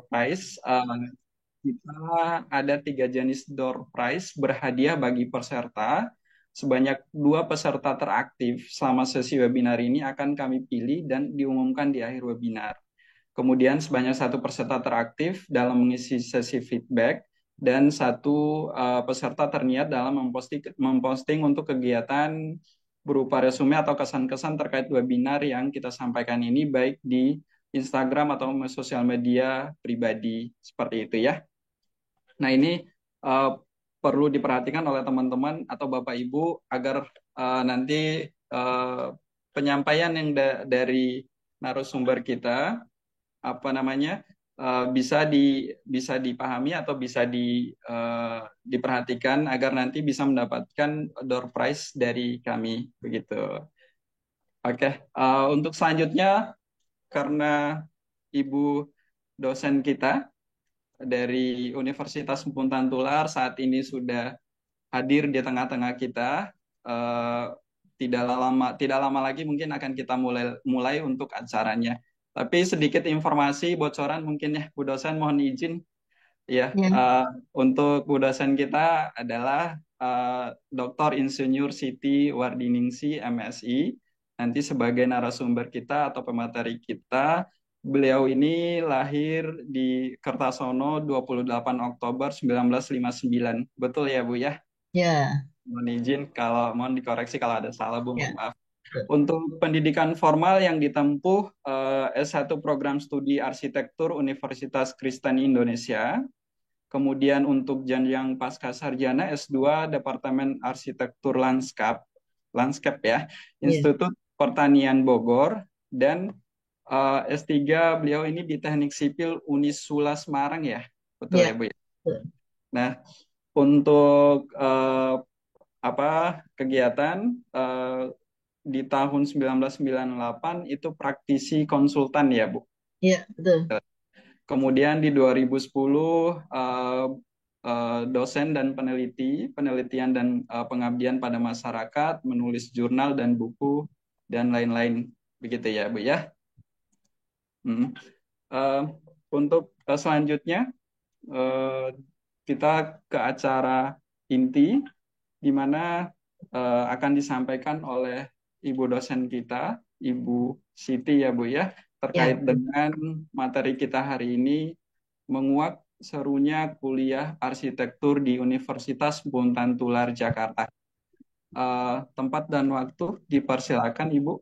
prize. Kita ada 3 jenis door prize berhadiah bagi peserta. Sebanyak 2 peserta teraktif selama sesi webinar ini akan kami pilih dan diumumkan di akhir webinar. Kemudian sebanyak 1 peserta teraktif dalam mengisi sesi feedback dan 1 peserta terniat dalam memposting untuk kegiatan berupa resume atau kesan-kesan terkait webinar yang kita sampaikan ini baik di Instagram atau sosial media pribadi seperti itu ya. Nah, ini uh, perlu diperhatikan oleh teman-teman atau Bapak Ibu agar nanti uh, penyampaian yang dari narasumber kita apa namanya bisa dipahami atau bisa diperhatikan agar nanti bisa mendapatkan door prize dari kami begitu. Oke, untuk selanjutnya karena Ibu dosen kita dari Universitas Muntantullar saat ini sudah hadir di tengah-tengah kita. Eh, tidak lama lagi mungkin akan kita mulai untuk acaranya. Tapi sedikit informasi bocoran mungkin ya Bu dosen mohon izin ya Ya, untuk Bu dosen kita adalah Dr. Insinyur Siti Wardiningsi MSI. Nanti sebagai narasumber kita atau pemateri kita, beliau ini lahir di Kertasono 28 Oktober 1959. Betul ya Bu ya? ya, Mohon izin kalau mohon dikoreksi kalau ada salah Bu, mohon ya. maaf. Untuk pendidikan formal yang ditempuh S1 Program Studi Arsitektur Universitas Kristen Indonesia. Kemudian untuk jenjang pasca sarjana S2 Departemen Arsitektur Lanskap ya, Ya, Institut Pertanian Bogor dan S3 beliau ini di Teknik Sipil Unisula Semarang ya. Betul ya ya. Bu ya? Betul. Nah, untuk apa kegiatan di tahun 1998 itu praktisi konsultan ya Bu. Ya, betul. Kemudian di 2010 dosen dan penelitian dan pengabdian pada masyarakat, menulis jurnal dan buku dan lain-lain begitu ya Bu ya. Hmm. Eh, untuk selanjutnya eh, kita ke acara inti di mana akan disampaikan oleh Ibu dosen kita, Ibu Siti ya Bu ya, Ya, terkait betul. dengan materi kita hari ini menguak serunya kuliah arsitektur di Universitas Muntantullar Jakarta. Tempat dan waktu dipersilakan Ibu.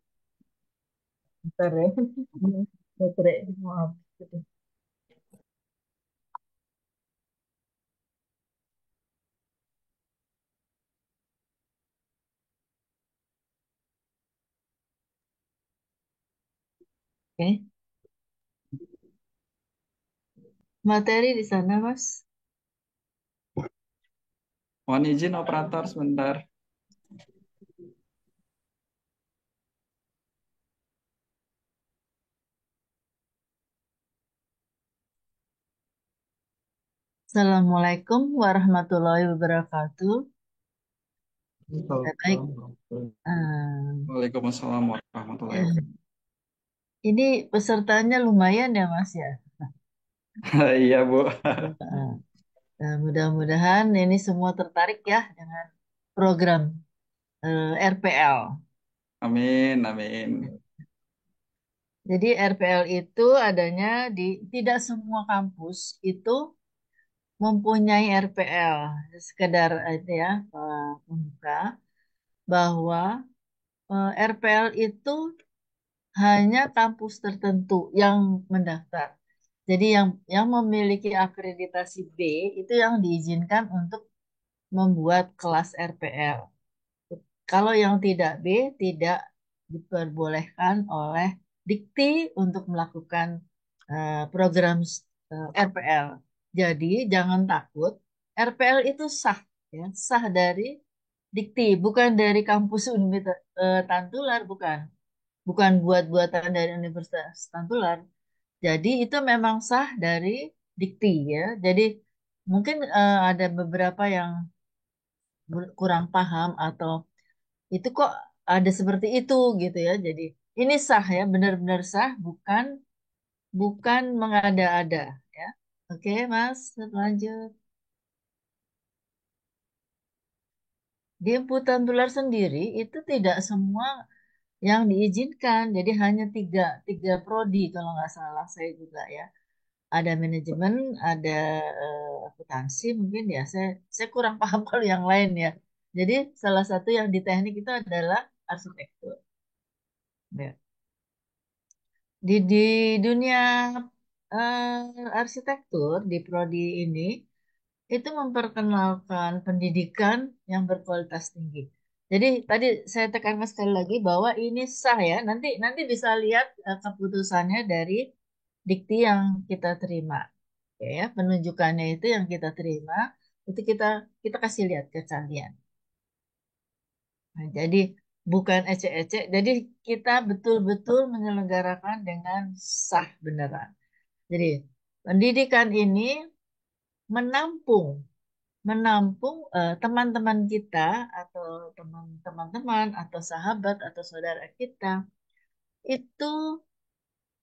Bentar ya. Baterai, maaf. Oke. Materi di sana, Mas. Mohon izin operator sebentar. Assalamualaikum warahmatullahi wabarakatuh. Baik. Eh, Waalaikumsalam warahmatullahi ya. wabarakatuh. Ini pesertanya lumayan ya, Mas ya. Iya Bu. Eh, mudah-mudahan ini semua tertarik ya dengan program RPL. Amin, amin. Jadi RPL itu adanya di tidak semua kampus itu mempunyai RPL. Sekedar itu ya membuka bahwa RPL itu hanya kampus tertentu yang mendaftar. Jadi yang memiliki akreditasi B itu yang diizinkan untuk membuat kelas RPL. Kalau yang tidak B tidak diperbolehkan oleh Dikti untuk melakukan program RPL. Jadi jangan takut, RPL itu sah ya, sah dari Dikti, bukan dari kampus Universitas Tantular, bukan. Bukan buat-buatan dari Universitas Tantular. Jadi itu memang sah dari Dikti ya. Jadi mungkin ada beberapa yang kurang paham atau itu kok ada seperti itu gitu ya. Jadi ini sah ya, benar-benar sah, bukan bukan mengada-ada Oke, Mas, lanjut. Di imputan tular sendiri itu tidak semua yang diizinkan. Jadi hanya tiga prodi kalau nggak salah saya juga ya. Ada manajemen, ada akuntansi mungkin ya. Saya kurang paham kalau yang lain ya. Jadi salah satu yang di teknik itu adalah arsitektur. Ya. Di dunia arsitektur di prodi ini itu memperkenalkan pendidikan yang berkualitas tinggi. Jadi tadi saya tekankan sekali lagi bahwa ini sah ya. Nanti nanti bisa lihat keputusannya dari dikti yang kita terima. Oke ya, penunjukannya itu yang kita terima, itu kita kita kasih lihat ke kalian. Nah, jadi bukan ecek-ecek. Jadi kita betul-betul menyelenggarakan dengan sah beneran. Jadi pendidikan ini menampung menampung teman-teman kita atau teman-teman atau sahabat atau saudara kita itu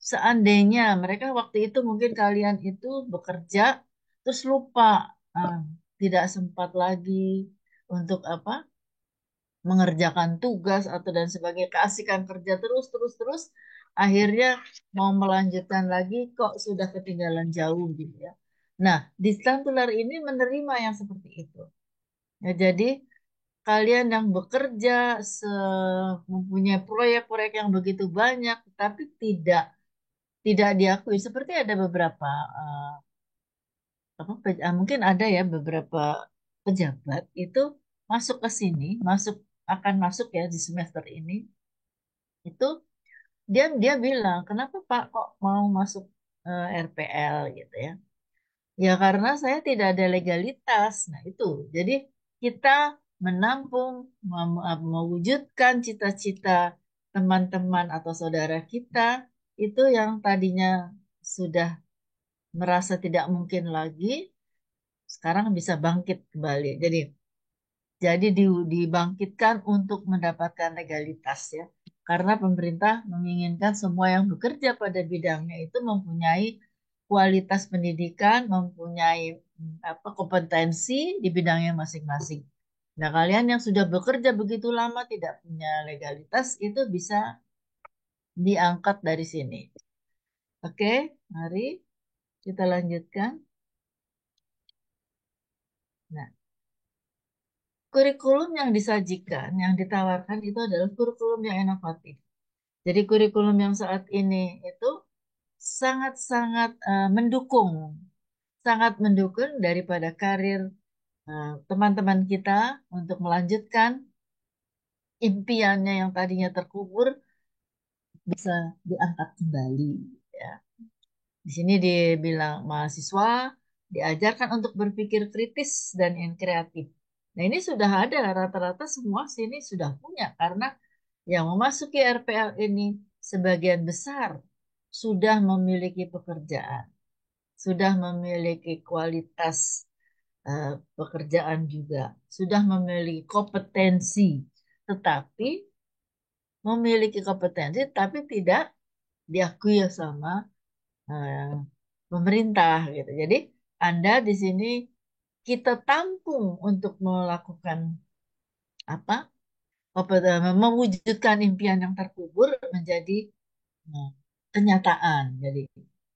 seandainya mereka waktu itu mungkin kalian itu bekerja terus lupa ah, tidak sempat lagi untuk apa mengerjakan tugas atau dan sebagainya keasikan kerja terus terus terus akhirnya mau melanjutkan lagi kok sudah ketinggalan jauh gitu ya. Nah, Distantular ini menerima yang seperti itu. Ya, jadi kalian yang bekerja mempunyai proyek-proyek yang begitu banyak, tapi tidak diakui. Seperti ada beberapa mungkin ada ya beberapa pejabat itu masuk ke sini, akan masuk ya di semester ini. Itu dia bilang, kenapa Pak kok mau masuk RPL gitu ya? Ya karena saya tidak ada legalitas. Nah itu, jadi kita menampung, mewujudkan cita-cita teman-teman atau saudara kita itu yang tadinya sudah merasa tidak mungkin lagi, sekarang bisa bangkit kembali. Jadi dibangkitkan untuk mendapatkan legalitas ya. Karena pemerintah menginginkan semua yang bekerja pada bidangnya itu mempunyai kualitas pendidikan, mempunyai apa kompetensi di bidangnya masing-masing. Nah, kalian yang sudah bekerja begitu lama tidak punya legalitas itu bisa diangkat dari sini. Oke, mari kita lanjutkan. Nah, kurikulum yang disajikan, yang ditawarkan itu adalah kurikulum yang inovatif. Jadi kurikulum yang saat ini itu sangat-sangat sangat mendukung daripada karir teman-teman kita untuk melanjutkan impiannya yang tadinya terkubur bisa diangkat kembali. Ya. Di sini dibilang mahasiswa diajarkan untuk berpikir kritis dan yang kreatif. Nah ini sudah ada rata-rata semua sini sudah punya karena yang memasuki RPL ini sebagian besar sudah memiliki pekerjaan, sudah memiliki kualitas pekerjaan juga, sudah memiliki kompetensi, tetapi memiliki kompetensi tapi tidak diakui sama eh, pemerintah gitu. Jadi Anda di sini kita tampung untuk melakukan apa? Mewujudkan impian yang terkubur menjadi Nah, kenyataan. Jadi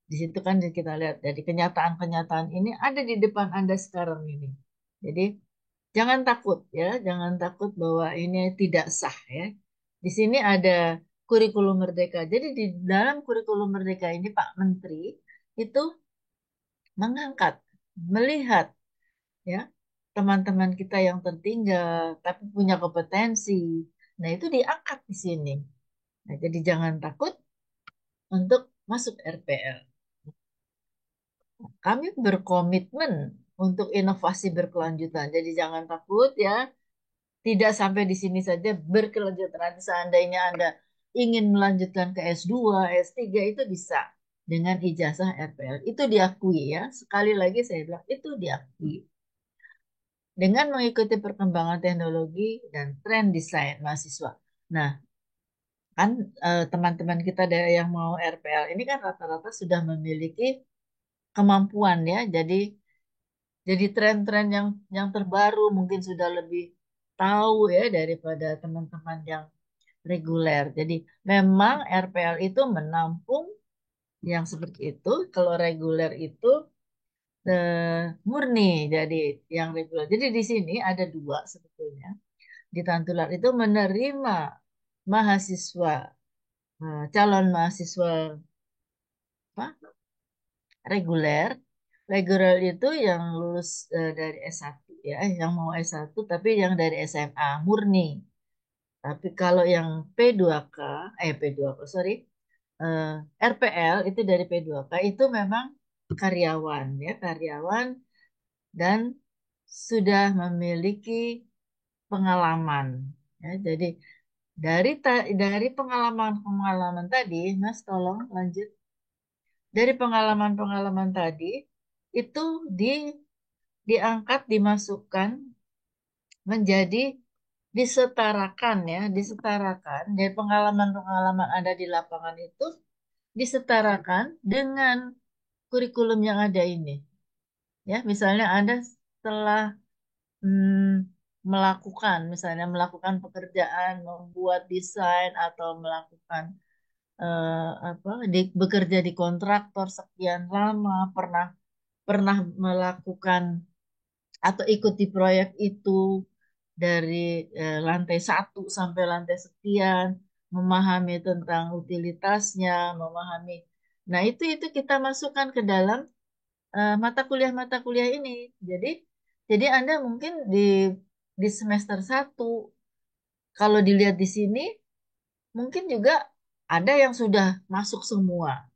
di situ kan kita lihat jadi kenyataan-kenyataan ini ada di depan Anda sekarang ini. Jadi jangan takut ya, jangan takut bahwa ini tidak sah ya. Di sini ada kurikulum merdeka. Jadi di dalam kurikulum merdeka ini Pak Menteri itu mengangkat, melihat ya teman-teman kita yang tertinggal tapi punya kompetensi. Nah, itu diangkat di sini. Nah, jadi jangan takut untuk masuk RPL. Kami berkomitmen untuk inovasi berkelanjutan. Jadi jangan takut ya, tidak sampai di sini saja berkelanjutan. Nanti seandainya Anda ingin melanjutkan ke S2, S3 itu bisa dengan ijazah RPL. Itu diakui ya. Sekali lagi saya bilang itu diakui. Dengan mengikuti perkembangan teknologi dan tren desain mahasiswa. Nah, kan teman-teman kita yang mau RPL ini kan rata-rata sudah memiliki kemampuan ya. Jadi tren-tren yang terbaru mungkin sudah lebih tahu ya daripada teman-teman yang reguler. Jadi memang RPL itu menampung yang seperti itu. Kalau reguler itu murni jadi yang reguler. Jadi di sini ada dua sebetulnya. Di Tantular itu menerima mahasiswa, calon mahasiswa apa? Reguler. Reguler itu yang lulus dari S1 ya, yang mau S1 tapi yang dari SMA murni. Tapi kalau yang P2K, P2K, sorry, eh, RPL itu dari P2K itu memang karyawan ya, karyawan dan sudah memiliki pengalaman. Ya, jadi dari pengalaman-pengalaman tadi, Mas tolong lanjut. Dari pengalaman-pengalaman tadi itu diangkat, dimasukkan menjadi disetarakan ya, disetarakan dari pengalaman-pengalaman ada di lapangan itu disetarakan dengan kurikulum yang ada ini. Ya, misalnya Anda setelah misalnya melakukan pekerjaan, membuat desain atau melakukan bekerja di kontraktor sekian lama, pernah pernah melakukan atau ikuti proyek itu dari lantai satu sampai lantai sekian, memahami tentang utilitasnya, memahami. Nah, itu kita masukkan ke dalam mata kuliah ini. Jadi jadi Anda mungkin di semester satu kalau dilihat di sini mungkin juga ada yang sudah masuk semua.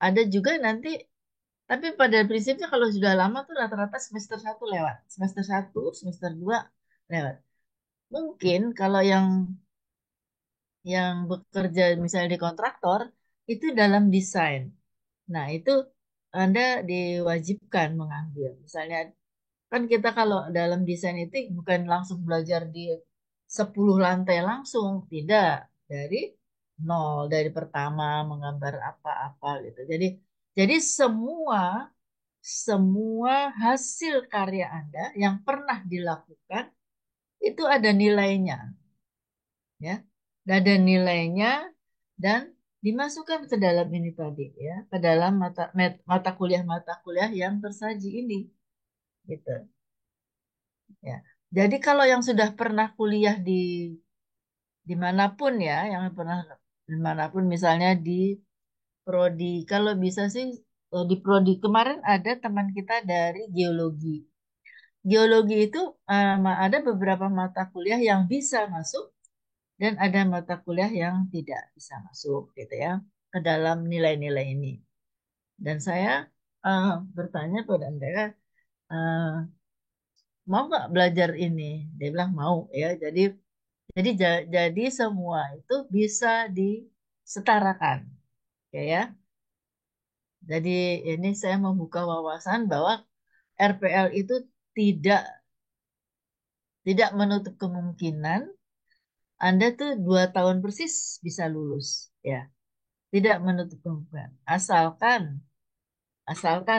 Ada juga nanti tapi pada prinsipnya kalau sudah lama tuh rata-rata semester satu lewat. Semester satu, semester 2 lewat. Mungkin kalau yang bekerja misalnya di kontraktor itu dalam desain. Nah, itu Anda diwajibkan mengambil. Misalnya kan kita kalau dalam desain itu bukan langsung belajar di 10 lantai langsung, tidak. Dari nol, dari pertama menggambar apa-apa gitu. Jadi semua semua hasil karya Anda yang pernah dilakukan itu ada nilainya, ya. Ada nilainya dan dimasukkan ke dalam ini tadi, ya, ke dalam mata kuliah yang tersaji ini, gitu, ya. Jadi kalau yang sudah pernah kuliah dimanapun ya, yang pernah dimanapun, misalnya di prodi, kalau bisa sih di prodi kemarin ada teman kita dari geologi. Geologi itu ada beberapa mata kuliah yang bisa masuk dan ada mata kuliah yang tidak bisa masuk gitu ya ke dalam nilai-nilai ini. Dan saya eh, bertanya pada mereka, eh, mau nggak belajar ini? Dia bilang mau ya. Jadi semua itu bisa disetarakan, ya. Jadi ini saya membuka wawasan bahwa RPL itu tidak tidak menutup kemungkinan Anda tuh 2 tahun persis bisa lulus, ya. Tidak menutup kemungkinan. Asalkan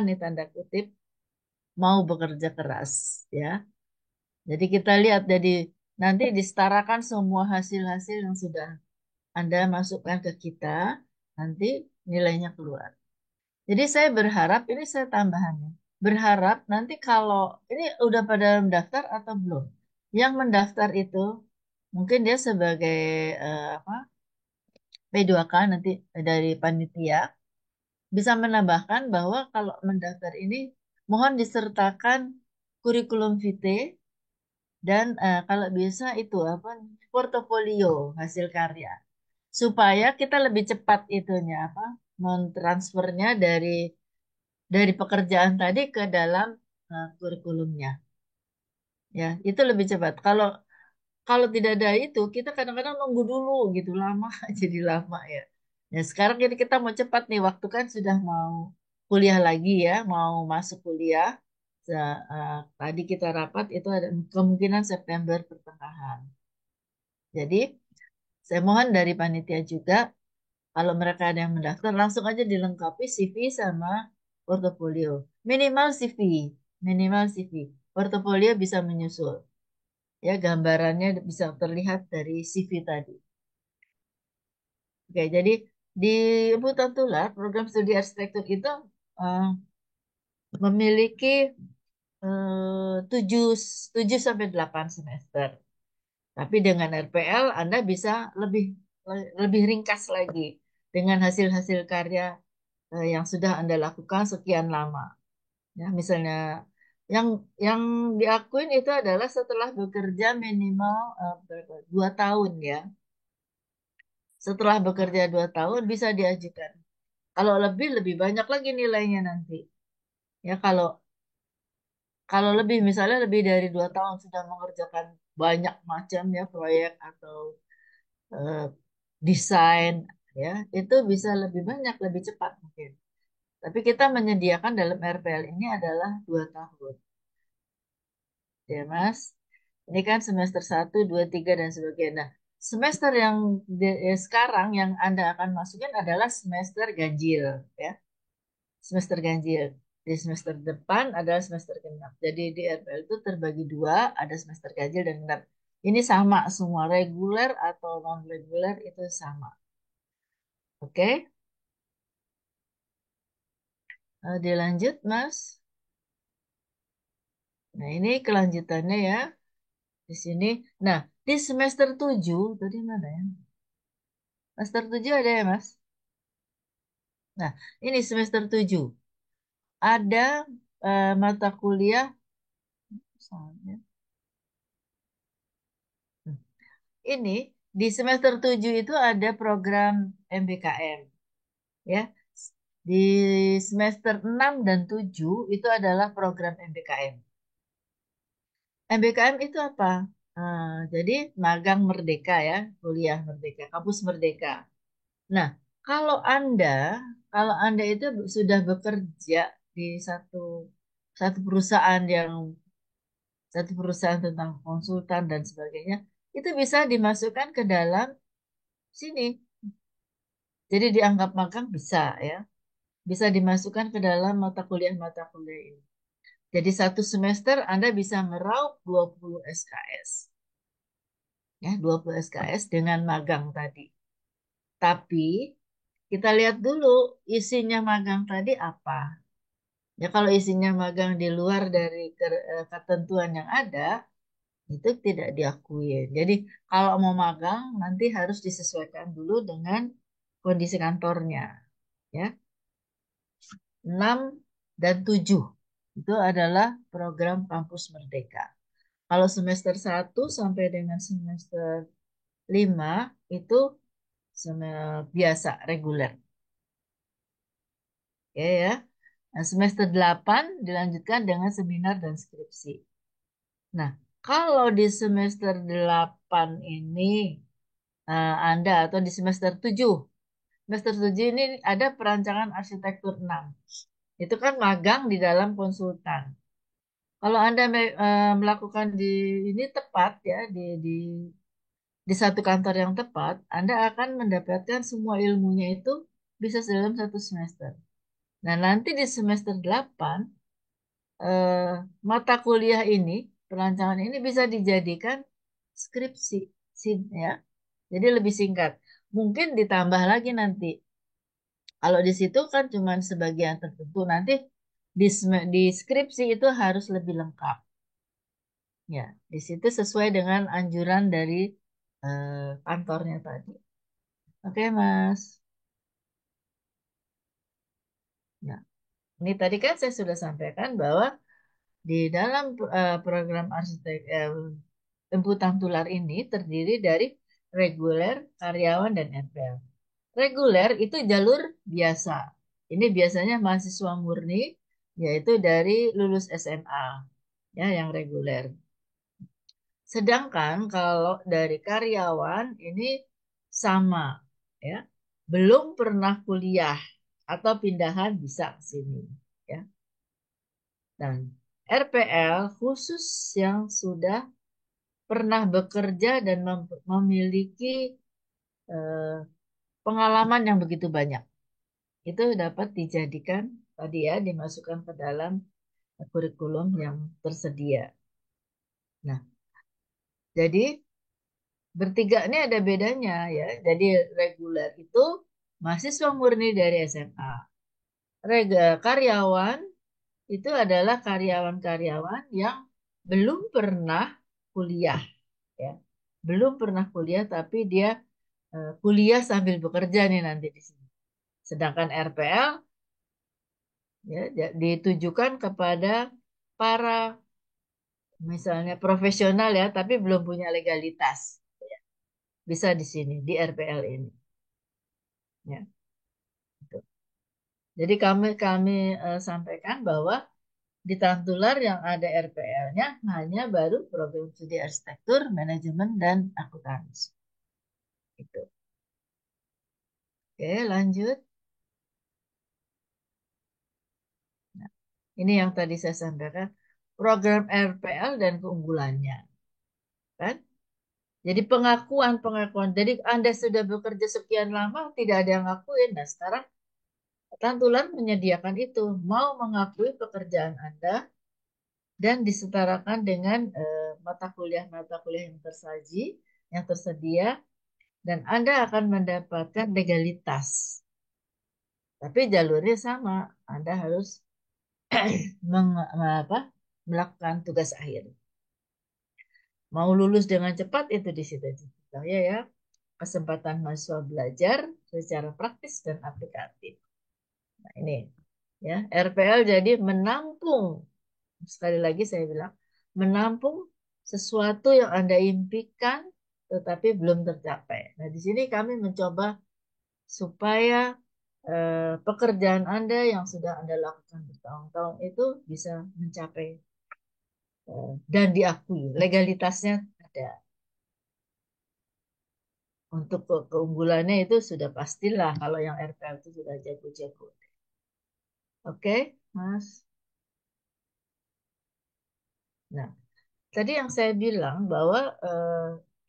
nih tanda kutip mau bekerja keras, ya. Jadi kita lihat, jadi nanti disetarakan semua hasil-hasil yang sudah Anda masukkan ke kita, nanti nilainya keluar. Jadi saya berharap, ini saya tambahannya, berharap nanti kalau ini udah pada mendaftar atau belum? Yang mendaftar itu mungkin dia sebagai apa, P2K nanti dari panitia bisa menambahkan bahwa kalau mendaftar ini mohon disertakan kurikulum vitae dan kalau bisa itu apa, portofolio hasil karya supaya kita lebih cepat itunya apa, mentransfernya dari pekerjaan tadi ke dalam kurikulumnya, ya. Itu lebih cepat. Kalau kalau tidak ada itu, kita kadang-kadang nunggu dulu gitu lama, jadi lama ya. Ya sekarang jadi kita mau cepat nih, waktu kan sudah mau kuliah lagi ya, mau masuk kuliah. Tadi kita rapat itu ada kemungkinan September pertengahan. Jadi saya mohon dari panitia juga, kalau mereka ada yang mendaftar, langsung aja dilengkapi CV sama portofolio. Minimal CV, minimal CV. Portofolio bisa menyusul. Ya, gambarannya bisa terlihat dari CV tadi. Oke, jadi di Putar Tular, program studi arsitektur itu eh, memiliki 7, 7 sampai 8 semester. Tapi dengan RPL Anda bisa lebih lebih ringkas lagi dengan hasil-hasil karya yang sudah Anda lakukan sekian lama. Ya, misalnya yang yang diakuin itu adalah setelah bekerja minimal 2 tahun ya. Setelah bekerja 2 tahun bisa diajukan. Kalau lebih banyak lagi nilainya nanti. Ya kalau kalau lebih misalnya lebih dari 2 tahun sudah mengerjakan banyak macam ya proyek atau eh, desain ya itu bisa lebih banyak lebih cepat mungkin. Tapi kita menyediakan dalam RPL ini adalah 2 tahun ya Mas. Ini kan semester 1, 2, 3 dan sebagainya. Nah, semester yang sekarang yang Anda akan masukin adalah semester ganjil ya. Semester ganjil. Di semester depan adalah semester genap. Jadi di RPL itu terbagi dua, ada semester ganjil dan genap. Ini sama semua reguler atau non reguler itu sama. Oke, dilanjut Mas. Nah ini kelanjutannya ya di sini. Nah di semester 7 tadi mana ya? Semester 7 ada ya Mas? Nah ini semester 7 ada mata kuliah. Soalnya. Ini di semester 7 itu ada program MBKM ya. Di semester 6 dan 7 itu adalah program MBKM. MBKM itu apa? Jadi magang merdeka ya, kuliah merdeka, kampus merdeka. Nah, kalau Anda kalau Anda itu sudah bekerja di satu satu perusahaan yang satu perusahaan tentang konsultan dan sebagainya, itu bisa dimasukkan ke dalam sini. Jadi dianggap magang bisa ya. Bisa dimasukkan ke dalam mata kuliah ini. Jadi satu semester Anda bisa meraup 20 SKS. Ya, 20 SKS dengan magang tadi. Tapi kita lihat dulu isinya magang tadi apa. Ya kalau isinya magang di luar dari ketentuan yang ada, itu tidak diakui. Jadi kalau mau magang nanti harus disesuaikan dulu dengan kondisi kantornya. Ya, 6 dan 7 itu adalah program Kampus Merdeka. Kalau semester 1 sampai dengan semester 5 itu biasa, reguler. Oke ya. Nah, semester 8 dilanjutkan dengan seminar dan skripsi. Nah, kalau di semester 8 ini Anda atau di semester 7, semester 7 ini ada perancangan arsitektur 6. Itu kan magang di dalam konsultan. Kalau Anda melakukan di ini tepat ya di satu kantor yang tepat, Anda akan mendapatkan semua ilmunya itu bisa dalam satu semester. Nah, nanti di semester 8 eh, mata kuliah ini, perancangan ini bisa dijadikan skripsi, ya. Jadi lebih singkat. Mungkin ditambah lagi nanti. Kalau di situ kan cuma sebagian tertentu. Nanti di skripsi itu harus lebih lengkap. Ya, di situ sesuai dengan anjuran dari kantornya tadi. Oke, Mas. Ya, ini tadi kan saya sudah sampaikan bahwa di dalam program arsitek Temputan Tular ini terdiri dari reguler, karyawan, dan NPL. Reguler itu jalur biasa. Ini biasanya mahasiswa murni, yaitu dari lulus SMA, ya yang reguler. Sedangkan kalau dari karyawan ini sama, ya, belum pernah kuliah atau pindahan bisa ke sini, ya. Dan RPL khusus yang sudah pernah bekerja dan memiliki eh, pengalaman yang begitu banyak, itu dapat dijadikan tadi ya dimasukkan ke dalam kurikulum yang tersedia. Nah, jadi bertiga ini ada bedanya ya. Jadi reguler itu mahasiswa murni dari SMA. Karyawan itu adalah karyawan-karyawan yang belum pernah kuliah ya. Belum pernah kuliah tapi dia kuliah sambil bekerja nih nanti di sini. Sedangkan RPL ya ditujukan kepada para misalnya profesional ya tapi belum punya legalitas. Bisa di sini di RPL ini ya. Gitu. Jadi kami sampaikan bahwa di Tantular yang ada RPL-nya hanya baru program studi arsitektur, manajemen, dan akuntansi. Gitu. Oke, lanjut. Nah, ini yang tadi saya sampaikan, program RPL dan keunggulannya. Kan? Jadi pengakuan-pengakuan. Jadi Anda sudah bekerja sekian lama, tidak ada yang ngakuin. Nah, sekarang Tantular menyediakan itu. Mau mengakui pekerjaan Anda dan disetarakan dengan mata kuliah yang tersaji, yang tersedia, dan Anda akan mendapatkan legalitas. Tapi jalurnya sama, Anda harus melakukan tugas akhir. Mau lulus dengan cepat itu di situ ya ya. Kesempatan mahasiswa belajar secara praktis dan aplikatif. Nah, ini ya, RPL jadi menampung, sekali lagi saya bilang, menampung sesuatu yang Anda impikan tetapi belum tercapai. Nah, di sini kami mencoba supaya pekerjaan Anda yang sudah Anda lakukan bertahun-tahun itu bisa mencapai dan diakui. Legalitasnya ada. Untuk keunggulannya itu sudah pastilah kalau yang RPL itu sudah jago-jago. Oke, Mas. Nah, tadi yang saya bilang bahwa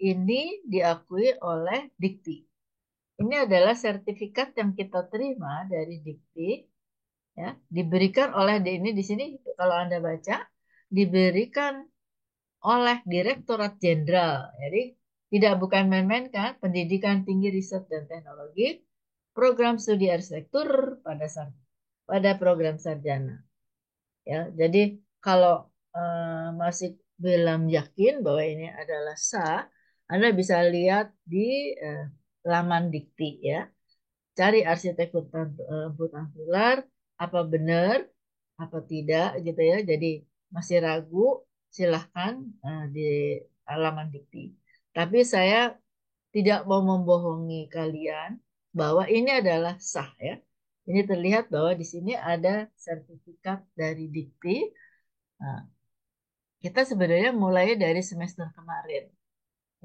ini diakui oleh Dikti. Ini adalah sertifikat yang kita terima dari Dikti, ya, diberikan oleh ini di sini kalau Anda baca diberikan oleh Direktorat Jenderal. Jadi tidak bukan main-main kan, Pendidikan Tinggi Riset dan Teknologi, program studi arsitektur pada program sarjana. Ya, jadi kalau masih belum yakin bahwa ini adalah sah, Anda bisa lihat di eh, laman Dikti ya. Cari arsitektur Tantular, apa benar, apa tidak gitu ya. Jadi masih ragu, silahkan di halaman Dikti. Tapi saya tidak mau membohongi kalian bahwa ini adalah sah ya. Ini terlihat bahwa di sini ada sertifikat dari Dikti. Nah, kita sebenarnya mulai dari semester kemarin.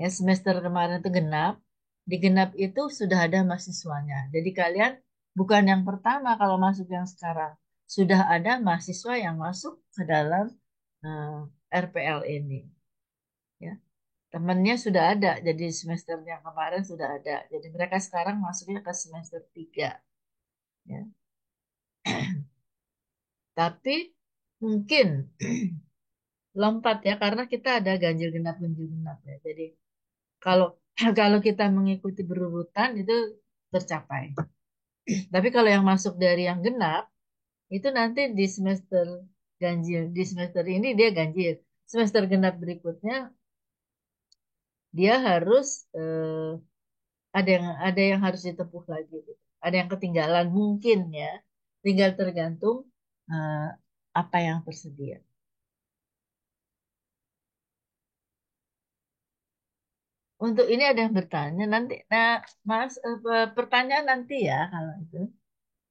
Ya, semester kemarin itu genap. Di genap itu sudah ada mahasiswanya. Jadi kalian bukan yang pertama kalau masuk yang sekarang. Sudah ada mahasiswa yang masuk ke dalam RPL ini. Ya. Temannya sudah ada. Jadi semester yang kemarin sudah ada. Jadi mereka sekarang masuknya ke semester 3. Ya. Tapi mungkin lompat ya karena kita ada ganjil genap ya. Jadi kalau kalau kita mengikuti berurutan itu tercapai. Tapi kalau yang masuk dari yang genap itu nanti di semester ganjil, di semester ini dia ganjil. Semester genap berikutnya dia harus ada yang harus ditempuh lagi gitu. Ada yang ketinggalan mungkin ya. Tinggal tergantung eh, apa yang tersedia. Untuk ini ada yang bertanya nanti, nah Mas, pertanyaan nanti ya kalau itu.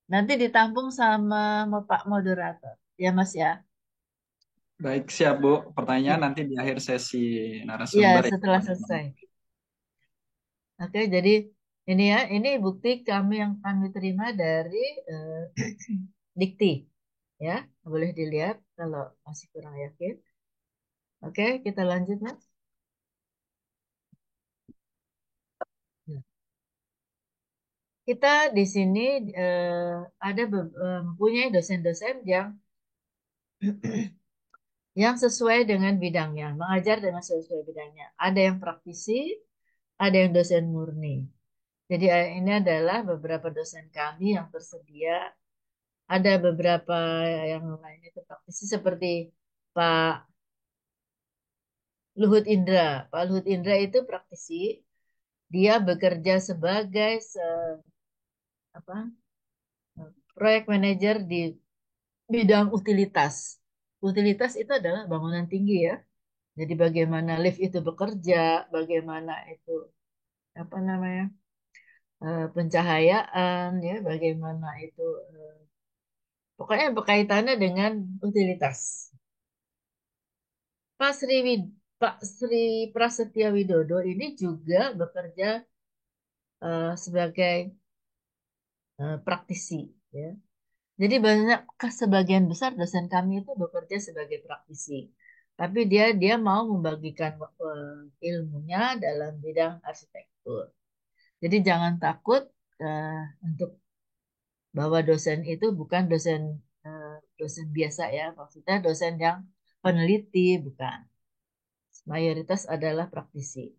Nanti ditampung sama Pak Moderator. Ya Mas ya. Baik, siap Bu. Pertanyaan Ya. nanti di akhir sesi Ya, narasumber ya. setelah selesai. Oke, jadi ini ya, ini bukti yang kami terima dari eh, Dikti. Ya, boleh dilihat kalau masih kurang yakin. Oke, kita lanjut Mas. Ya. Kita di sini ada mempunyai dosen-dosen yang sesuai dengan bidangnya, mengajar dengan sesuai bidangnya. Ada yang praktisi, ada yang dosen murni. Jadi ini adalah beberapa dosen kami yang tersedia. Ada beberapa yang lain itu praktisi seperti Pak Luhut Indra. Pak Luhut Indra itu praktisi. Dia bekerja sebagai apa, proyek manajer di bidang utilitas. Utilitas itu adalah bangunan tinggi ya. Jadi bagaimana lift itu bekerja, bagaimana itu apa namanya pencahayaan ya, bagaimana itu pokoknya berkaitannya dengan utilitas. Pak Sri Pak Sri Prasetya Widodo ini juga bekerja sebagai praktisi ya. Jadi banyak sebagian besar dosen kami itu bekerja sebagai praktisi. Tapi dia mau membagikan ilmunya dalam bidang arsitektur. Jadi jangan takut eh, untuk bahwa dosen itu bukan eh, dosen biasa ya. Maksudnya dosen yang peneliti bukan. Mayoritas adalah praktisi.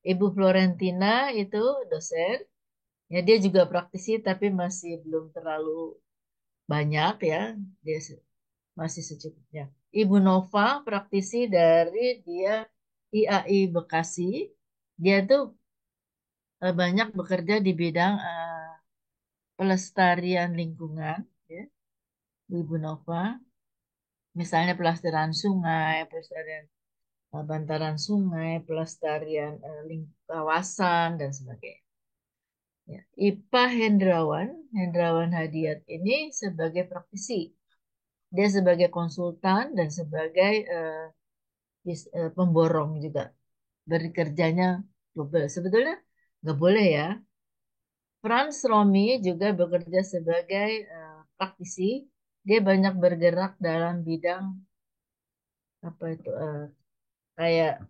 Ibu Florentina itu dosen. Ya dia juga praktisi tapi masih belum terlalu banyak ya. Dia masih secukupnya. Ibu Nova praktisi dari dia IAI Bekasi. Dia tuh banyak bekerja di bidang pelestarian lingkungan, ya. Ibu Nova, misalnya pelestarian sungai, pelestarian bantaran sungai, pelestarian kawasan dan sebagainya. Ya. Ipa Hendrawan Hadiat ini sebagai praktisi. Dia sebagai konsultan dan sebagai pemborong juga. Bekerjanya double. Sebetulnya nggak boleh ya. Franz Romi juga bekerja sebagai praktisi. Dia banyak bergerak dalam bidang apa itu kayak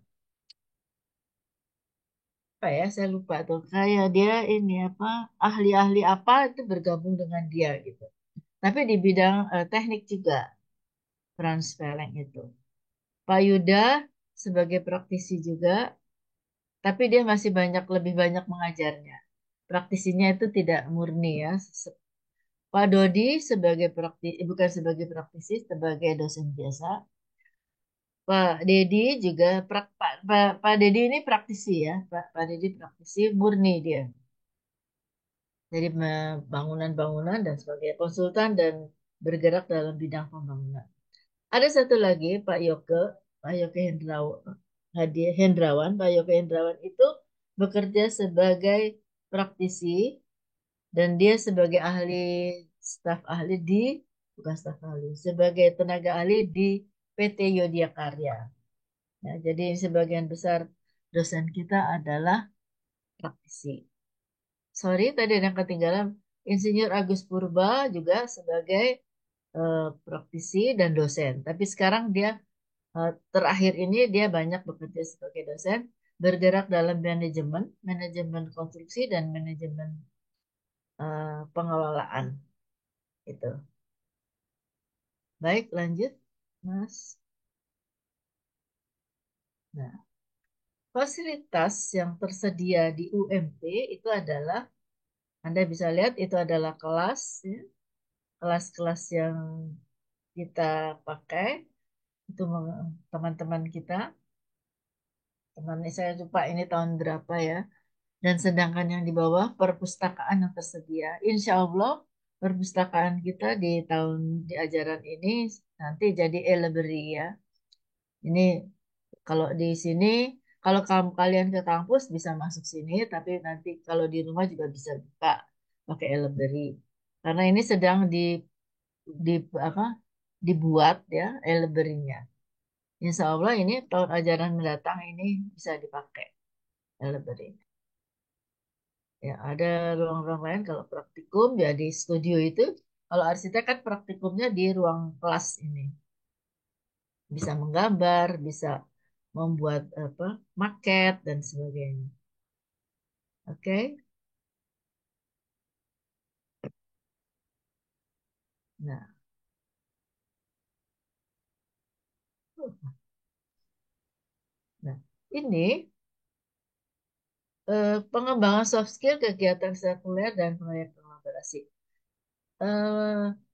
apa ya saya lupa tuh kayak dia ini apa ahli-ahli apa itu bergabung dengan dia gitu. Tapi di bidang teknik juga Franz Peleng itu. Pak Yuda sebagai praktisi juga, tapi dia masih lebih banyak mengajarnya. Praktisinya itu tidak murni ya. Pak Dodi sebagai bukan sebagai praktisi, sebagai dosen biasa. Pak Dedi juga Pak Dedi ini praktisi ya. Pak Dedi praktisi murni dia. Jadi bangunan-bangunan dan sebagai konsultan dan bergerak dalam bidang pembangunan. Ada satu lagi Pak Yoke Hendrawan. Pak Yoke Hendrawan itu bekerja sebagai praktisi dan dia sebagai staf ahli bukan staf ahli, sebagai tenaga ahli di PT Yodiakarya. Ya, jadi sebagian besar dosen kita adalah praktisi. Sorry, tadi ada yang ketinggalan. Insinyur Agus Purba juga sebagai praktisi dan dosen. Tapi sekarang dia terakhir ini dia banyak bekerja sebagai dosen, bergerak dalam manajemen, manajemen konstruksi dan manajemen pengelolaan itu. Baik, lanjut, Mas. Nah, fasilitas yang tersedia di UMP itu adalah, Anda bisa lihat itu adalah kelas, ya, kelas-kelas yang kita pakai, itu teman-teman kita, teman saya lupa ini tahun berapa ya, dan sedangkan yang di bawah perpustakaan yang tersedia. Insya Allah perpustakaan kita di ajaran ini nanti jadi e-library ya. Ini kalau di sini, kalau kamu kalian ke kampus bisa masuk sini, tapi nanti kalau di rumah juga bisa buka pakai e-library. Karena ini sedang di apa dibuat ya e-library-nya. Insya Allah ini tahun ajaran mendatang ini bisa dipakai e-library. Ya, ada ruang-ruang lain kalau praktikum ya di studio itu. Kalau arsitek kan praktikumnya di ruang kelas ini. Bisa menggambar, bisa membuat apa maket dan sebagainya. Oke. Nah, nah ini pengembangan soft skill, kegiatan sekuler dan proyek kolaborasi.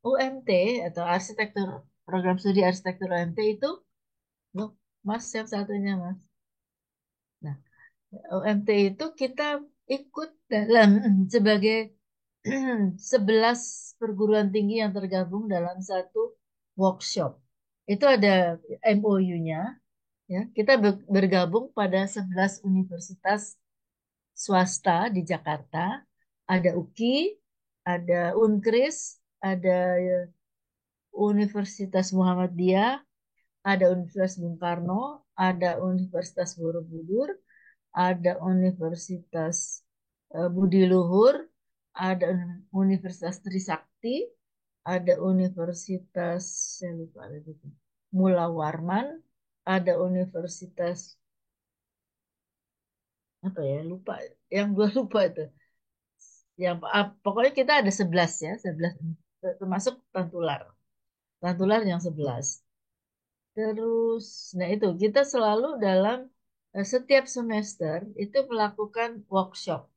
UMT atau arsitektur program studi arsitektur UMT itu, loh, Mas yang satunya Mas. Nah, UMT itu kita ikut dalam sebagai 11 perguruan tinggi yang tergabung dalam satu workshop. Itu ada MOU-nya, ya. Kita bergabung pada 11 universitas swasta di Jakarta. Ada UKI, ada Unkris, ada Universitas Muhammadiyah, ada Universitas Bung Karno, ada Universitas Borobudur, ada Universitas Budi Luhur, ada Universitas Trisakti, ada Universitas, saya lupa lagi itu, Mula Warman, ada Universitas apa ya, lupa, yang gue lupa itu. Yang pokoknya kita ada 11 ya, 11 termasuk Tantular. Tantular yang 11. Terus, nah itu kita selalu dalam setiap semester itu melakukan workshop.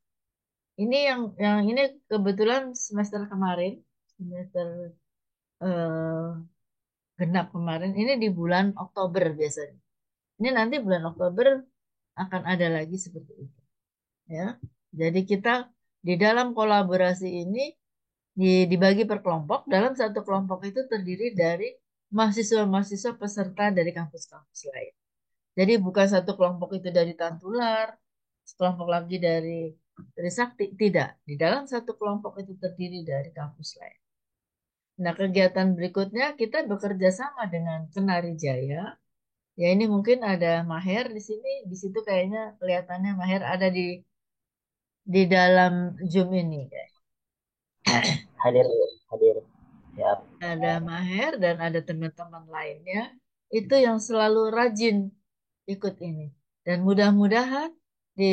Ini yang ini kebetulan semester kemarin, semester eh, genap kemarin, ini di bulan Oktober biasanya. Ini nanti bulan Oktober akan ada lagi seperti itu, ya. Jadi kita di dalam kolaborasi ini dibagi per kelompok. Dalam satu kelompok itu terdiri dari mahasiswa-mahasiswa peserta dari kampus-kampus lain. Jadi bukan satu kelompok itu dari Tantular, sekelompok lagi dari Trisakti, tidak. Di dalam satu kelompok itu terdiri dari kampus lain. Nah, kegiatan berikutnya kita bekerja sama dengan Kenari Jaya. Ya, ini mungkin ada Maher di sini, di situ kayaknya kelihatannya Maher ada di dalam Zoom ini. Hadir, hadir. Siap. Ada Maher dan ada teman-teman lainnya. Itu yang selalu rajin ikut ini. Dan mudah-mudahan di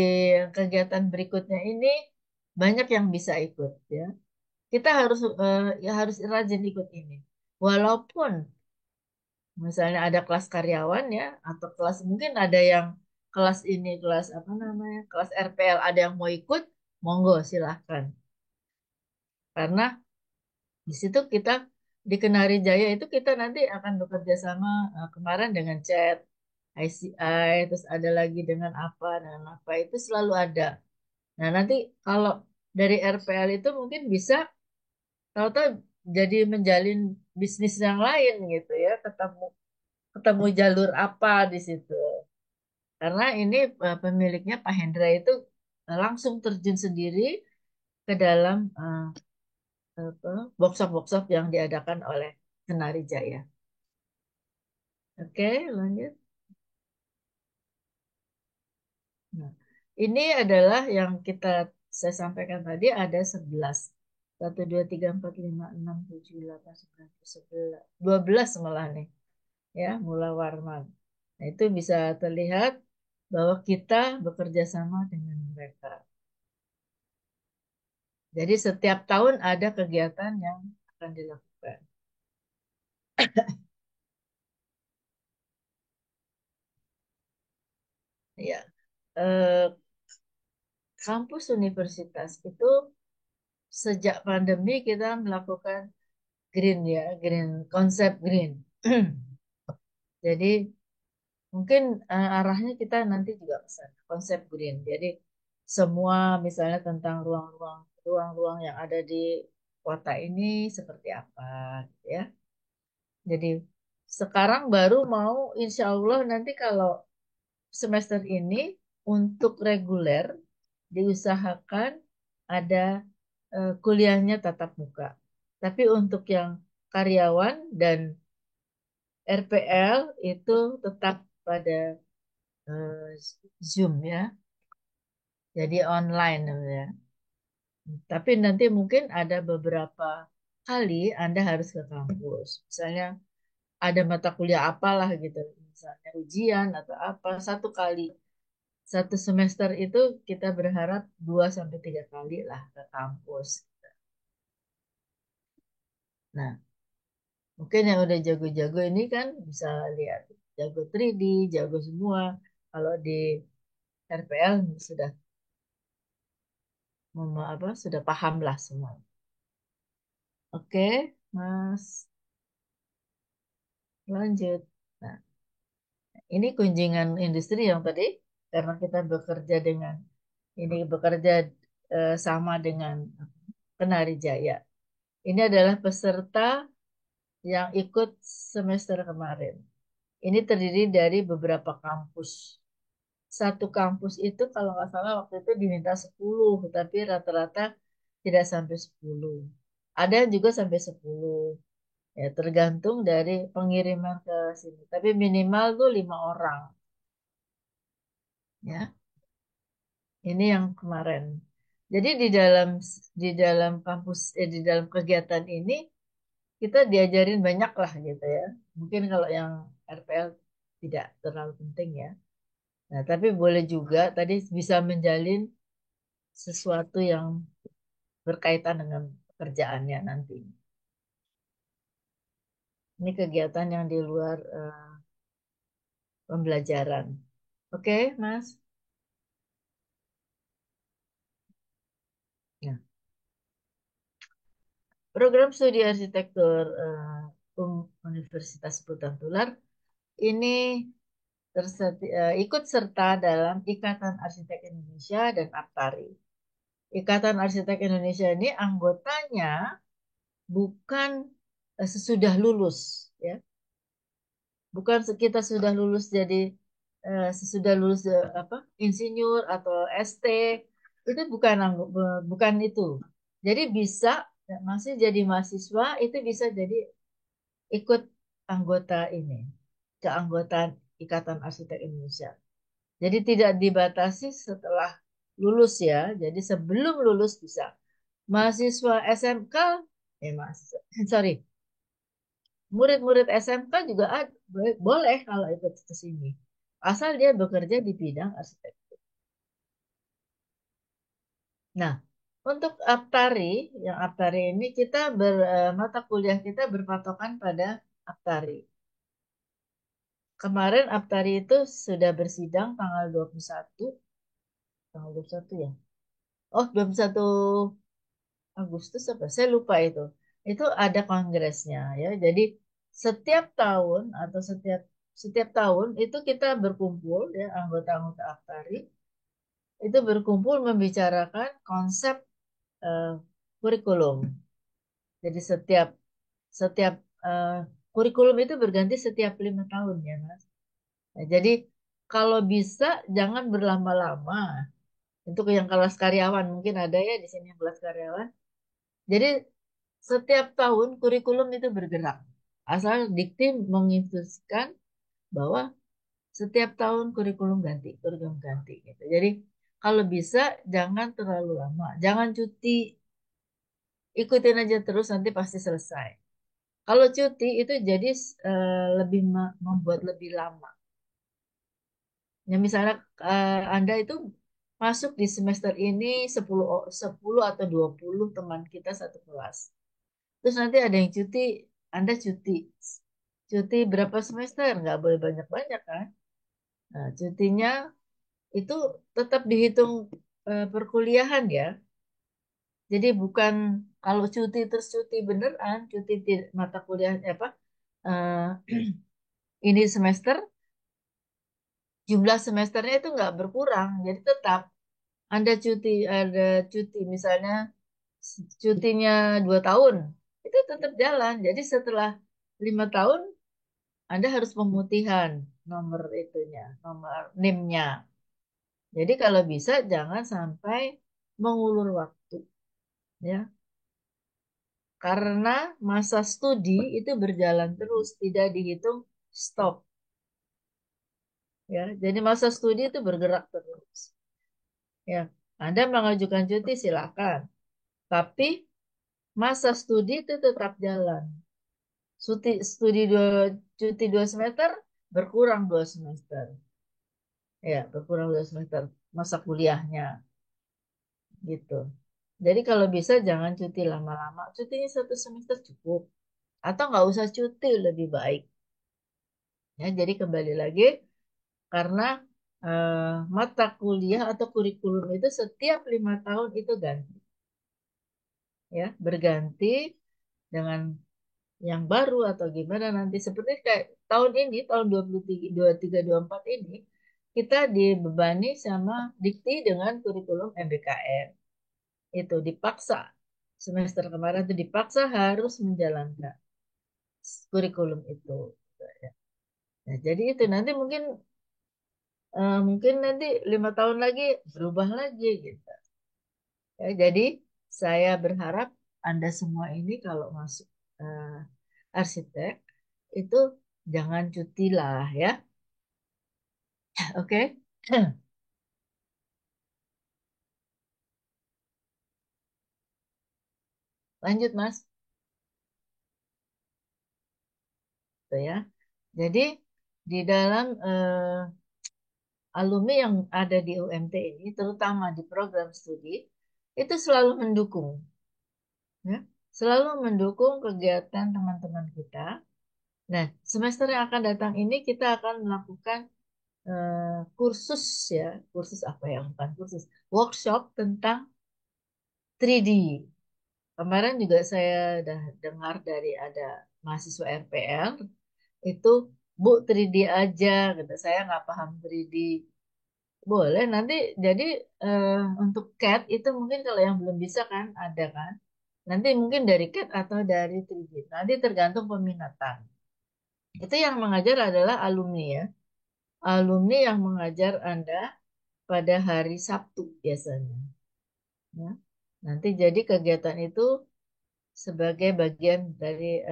kegiatan berikutnya ini banyak yang bisa ikut, ya. Kita harus ya harus rajin ikut ini. Walaupun misalnya ada kelas karyawan ya atau kelas mungkin ada yang kelas ini kelas apa namanya? Kelas RPL ada yang mau ikut, monggo silahkan. Karena di situ kita di Kenari Jaya itu kita nanti akan bekerja sama kemarin dengan chat ICI, terus ada lagi dengan apa itu selalu ada. Nah, nanti kalau dari RPL itu mungkin bisa tahu-tahu jadi menjalin bisnis yang lain gitu ya, ketemu ketemu jalur apa di situ. Karena ini pemiliknya Pak Hendra itu langsung terjun sendiri ke dalam apa, workshop-workshop yang diadakan oleh Kenari Jaya. Oke, lanjut. Nah, ini adalah yang saya sampaikan tadi ada 11. 1, 2, 3, 4, 5, 6, 7, 8, 9, 11. 12 malah nih. Ya, Mula Warman. Nah, itu bisa terlihat bahwa kita bekerja sama dengan mereka. Jadi setiap tahun ada kegiatan yang akan dilakukan. Ya, eh, kampus universitas itu sejak pandemi kita melakukan green ya, green konsep green. Jadi mungkin arahnya kita nanti juga ke sana, konsep green. Jadi semua misalnya tentang ruang-ruang yang ada di kota ini seperti apa, gitu ya. Jadi sekarang baru mau, insya Allah nanti kalau semester ini untuk reguler diusahakan ada kuliahnya tatap muka. Tapi untuk yang karyawan dan RPL itu tetap pada eh, Zoom ya, jadi online ya. Tapi nanti mungkin ada beberapa kali Anda harus ke kampus. Misalnya ada mata kuliah apalah gitu, misalnya ujian atau apa, satu kali. Satu semester itu kita berharap 2 sampai 3 kali lah ke kampus. Nah, Mungkin yang udah jago-jago ini kan bisa lihat jago 3D, jago semua. Kalau di RPL sudah sudah paham lah semua. Oke, Mas, lanjut. Nah, ini kunjungan industri yang tadi karena kita bekerja dengan ini bekerja sama dengan Penari Jaya. Ini adalah peserta yang ikut semester kemarin. Ini terdiri dari beberapa kampus. Satu kampus itu kalau nggak salah waktu itu diminta 10, tapi rata-rata tidak sampai 10. Ada yang juga sampai 10. Ya, tergantung dari pengiriman ke sini. Tapi minimal tuh 5 orang. Ya, ini yang kemarin. Jadi di dalam kampus di dalam kegiatan ini kita diajarin banyak lah gitu ya. Mungkin kalau yang RPL tidak terlalu penting ya. Nah, tapi boleh juga tadi bisa menjalin sesuatu yang berkaitan dengan pekerjaannya nanti. Ini kegiatan yang di luar pembelajaran. Oke, Mas? Ya. Program studi arsitektur Universitas Putan Tular ini ikut serta dalam Ikatan Arsitek Indonesia dan Aptari. Ikatan Arsitek Indonesia ini anggotanya bukan sesudah lulus, ya, bukan kita sudah lulus jadi sesudah lulus apa insinyur atau ST itu bukan itu. Jadi bisa masih jadi mahasiswa itu bisa jadi ikut anggota ini keanggotaan Ikatan Arsitek Indonesia. Jadi tidak dibatasi setelah lulus ya. Jadi sebelum lulus bisa. Mahasiswa SMK, mahasiswa, sorry, murid-murid SMK juga boleh kalau ikut ke sini. Asal dia bekerja di bidang arsitektur. Nah, untuk Aptari, yang Aptari ini mata kuliah kita berpatokan pada Aptari. Kemarin Aptari itu sudah bersidang tanggal 21, tanggal 21 ya. Oh, 21 Agustus apa? Saya lupa itu. Itu ada kongresnya ya. Jadi setiap tahun atau setiap tahun itu kita berkumpul ya anggota-anggota Aktari itu berkumpul membicarakan konsep eh, kurikulum. Jadi setiap setiap eh, kurikulum itu berganti setiap 5 tahun ya Mas. Nah, jadi kalau bisa jangan berlama-lama. Untuk yang kelas karyawan mungkin ada ya di sini yang kelas karyawan. Jadi setiap tahun kurikulum itu bergerak. Asal Dikti menginstruksikan bahwa setiap tahun kurikulum ganti gitu. Jadi kalau bisa jangan terlalu lama, jangan cuti, ikutin aja terus nanti pasti selesai. Kalau cuti itu jadi lebih membuat lebih lama. Ya misalnya Anda itu masuk di semester ini 10 atau 20 teman kita satu kelas. Terus nanti ada yang cuti, Anda cuti. Cuti berapa semester? Nggak boleh banyak-banyak kan? Nah, cutinya itu tetap dihitung perkuliahan ya. Jadi bukan kalau cuti terus cuti beneran, mata kuliah apa? eh, ini semester jumlah semesternya itu nggak berkurang. Jadi tetap ada cuti misalnya cutinya 2 tahun, itu tetap jalan. Jadi setelah 5 tahun Anda harus pemutihan nomor itunya, nomor NIM-nya. Jadi kalau bisa jangan sampai mengulur waktu, ya. Karena masa studi itu berjalan terus, tidak dihitung stop, ya. Jadi masa studi itu bergerak terus, ya. Anda mengajukan cuti silakan, tapi masa studi itu tetap jalan. Cuti 2 semester berkurang 2 semester. Ya, berkurang 2 semester masa kuliahnya gitu. Jadi kalau bisa jangan cuti lama-lama. Cutinya 1 semester cukup. atau nggak usah cuti lebih baik. Ya, jadi kembali lagi karena mata kuliah atau kurikulum itu setiap 5 tahun itu ganti, ya berganti dengan yang baru atau gimana nanti seperti kayak tahun ini tahun 23 ini kita dibebani sama dikti dengan kurikulum MBKM itu dipaksa semester kemarin itu dipaksa harus menjalankan kurikulum itu. Nah, jadi itu nanti mungkin nanti 5 tahun lagi berubah lagi gitu. Ya, jadi saya berharap Anda semua ini kalau masuk eh, arsitek itu jangan cuti lah ya. Oke. Lanjut Mas. Tuh ya. Jadi di dalam alumni yang ada di UMT ini, terutama di program studi, itu selalu mendukung, ya, selalu mendukung kegiatan teman-teman kita. Nah, semester yang akan datang ini kita akan melakukan kursus ya, kursus apa ya, bukan kursus, workshop tentang 3D. Kemarin juga saya udah dengar dari ada mahasiswa RPL itu, Bu 3D aja, kata saya nggak paham 3D. Boleh nanti jadi eh, untuk CAT itu mungkin kalau yang belum bisa kan ada kan. Nanti mungkin dari CAT atau dari 3D. Nanti tergantung peminatan. Itu yang mengajar adalah alumni ya. Alumni yang mengajar Anda pada hari Sabtu biasanya. Ya. Nanti jadi kegiatan itu sebagai bagian dari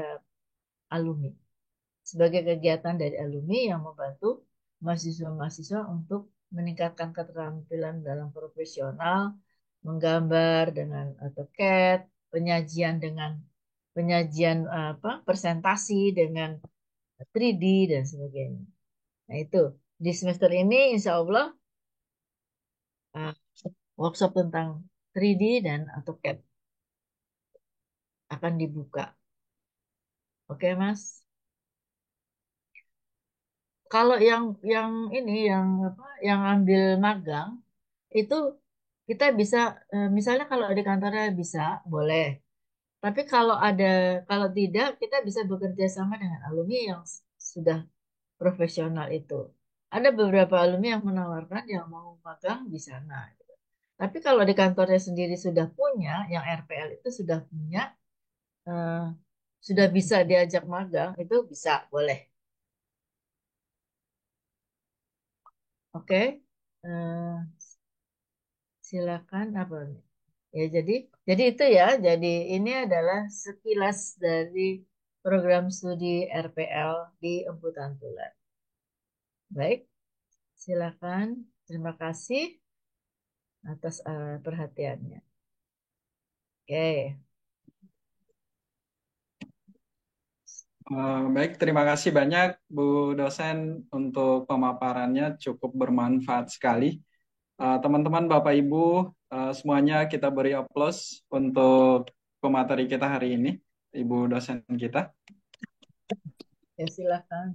alumni. Sebagai kegiatan dari alumni yang membantu mahasiswa-mahasiswa untuk meningkatkan keterampilan dalam profesional, menggambar dengan AutoCAD, penyajian dengan penyajian apa presentasi dengan 3D dan sebagainya. Nah itu di semester ini insya Allah uh, workshop tentang 3D dan AutoCAD akan dibuka. Oke Mas. Kalau yang ini yang apa yang ambil magang itu kita bisa misalnya kalau di kantornya bisa boleh. Tapi kalau tidak kita bisa bekerja sama dengan alumni yang sudah profesional itu. Ada beberapa alumni yang menawarkan yang mau magang di sana, gitu. Tapi kalau di kantornya sendiri sudah punya, yang RPL itu sudah punya, eh, sudah bisa diajak magang, itu bisa, boleh. Oke. Eh, Silakan apa nih? Ya, jadi itu ya. Jadi ini adalah sekilas dari program studi RPL di Empu Tantular. Baik, silakan. Terima kasih atas perhatiannya. Oke. Baik, terima kasih banyak Bu dosen untuk pemaparannya cukup bermanfaat sekali. Teman-teman, Bapak Ibu, semuanya kita beri aplaus untuk pemateri kita hari ini, Ibu dosen kita. Ya, silakan.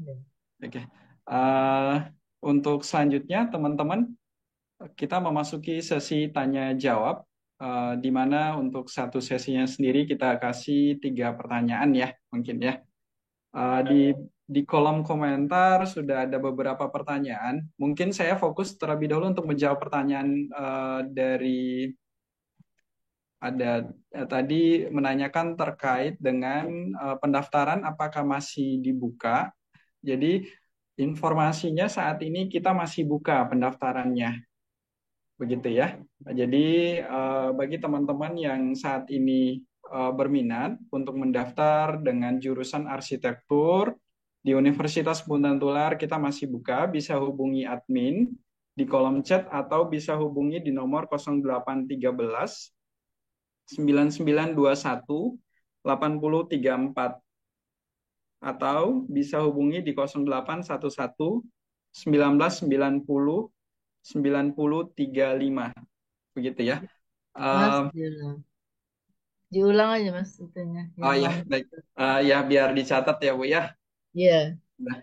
Oke. Uh, untuk selanjutnya, teman-teman, kita memasuki sesi tanya jawab, di mana untuk satu sesinya sendiri kita kasih 3 pertanyaan ya, mungkin ya. Di kolom komentar sudah ada beberapa pertanyaan. Mungkin saya fokus terlebih dahulu untuk menjawab pertanyaan dari ada tadi menanyakan terkait dengan pendaftaran apakah masih dibuka. Jadi informasinya saat ini kita masih buka pendaftarannya, begitu ya. Jadi bagi teman-teman yang saat ini berminat untuk mendaftar dengan jurusan arsitektur di Universitas Bunda Tular, kita masih buka, bisa hubungi admin di kolom chat atau bisa hubungi di nomor 0813 9921 8034 atau bisa hubungi di 0811 1990 9035 begitu ya. Mas, Um, bilang. Diulang aja Mas itunya Oh yang ya, mana. baik. Ya biar dicatat ya Bu ya. Iya, Nah,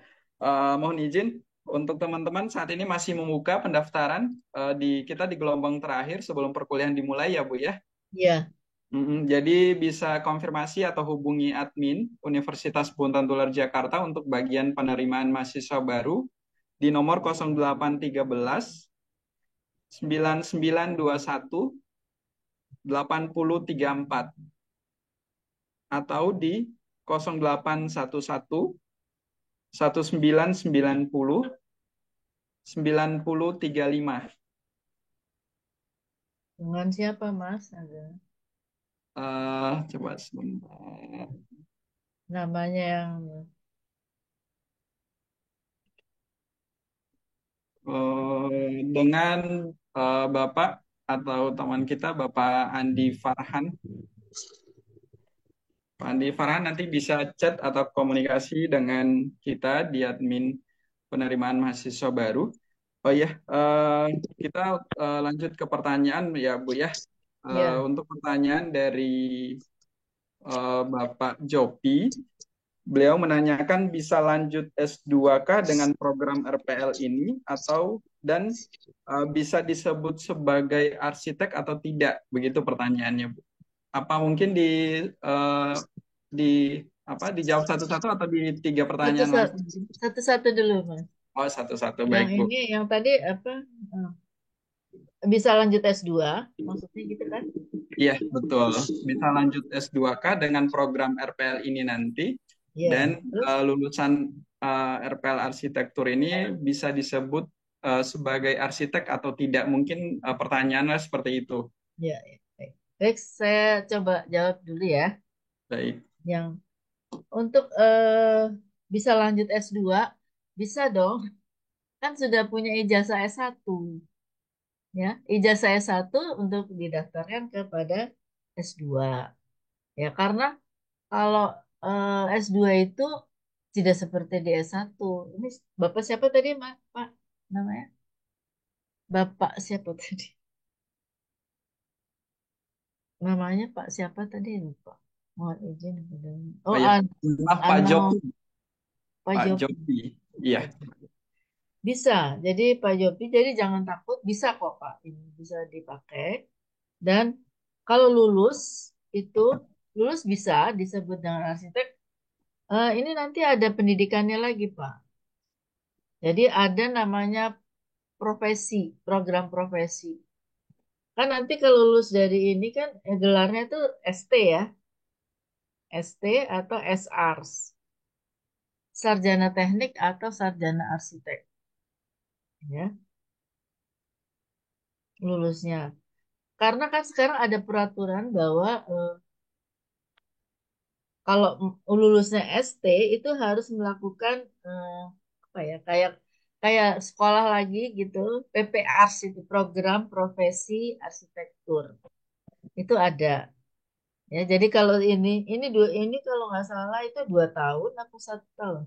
mohon izin untuk teman-teman saat ini masih membuka pendaftaran kita di gelombang terakhir sebelum perkuliahan dimulai ya Bu ya. iya, Jadi bisa konfirmasi atau hubungi admin Universitas Buntan Jakarta untuk bagian penerimaan mahasiswa baru di nomor 0813 9921 8034 atau di 0811 1990 9035. dengan siapa Mas? Ada Coba sebentar. namanya yang Dengan Bapak atau teman kita, Bapak Andi Farhan. Pak Andi Farhan nanti bisa chat atau komunikasi dengan kita di admin penerimaan mahasiswa baru. Oh ya, kita lanjut ke pertanyaan ya Bu ya. ya, Untuk pertanyaan dari Bapak Jopi, beliau menanyakan bisa lanjut S2K dengan program RPL ini atau dan bisa disebut sebagai arsitek atau tidak? Begitu pertanyaannya, Bu. Apa mungkin eh, di dijawab satu-satu atau di tiga satu pertanyaan satu langsung? satu satu dulu Mas. Oh, satu-satu Yang baik, Bu. ini yang tadi apa? eh, Bisa lanjut S2 maksudnya gitu kan? Iya, betul. Bisa lanjut S2K dengan program RPL ini nanti dan Iya. Terus lulusan RPL arsitektur ini bisa disebut sebagai arsitek atau tidak? Mungkin pertanyaannya seperti itu. ya, ya, baik. Baik, saya coba jawab dulu ya. Baik. Yang untuk bisa lanjut S2 bisa dong. Kan sudah punya ijazah S1 ya. Ijazah S1 untuk didaftarkan kepada S2. Ya, karena kalau S2 itu tidak seperti di S1. Ini Bapak siapa tadi, Pak? Namanya? Bapak siapa tadi? Namanya Pak siapa tadi lupa. Mohon izin. Oh Oh, ya, maaf Pak Ano Jopi. Pak Pak Jopi. Jopi. Iya, Bisa. Jadi Pak Jopi, jadi jangan takut. Bisa kok Pak. Ini bisa dipakai. Dan kalau itu lulus bisa disebut dengan arsitek. Ini nanti ada pendidikannya lagi Pak. Jadi ada namanya profesi, program profesi. Kan nanti kalau lulus dari ini kan gelarnya tuh ST ya, ST atau SARS, sarjana teknik atau sarjana arsitek, ya, lulusnya. Karena kan sekarang ada peraturan bahwa kalau lulusnya ST itu harus melakukan apa ya, kayak kayak sekolah lagi gitu, PPARS itu program profesi arsitektur itu ada. Ya, jadi kalau ini kalau nggak salah itu 2 tahun atau 1 tahun.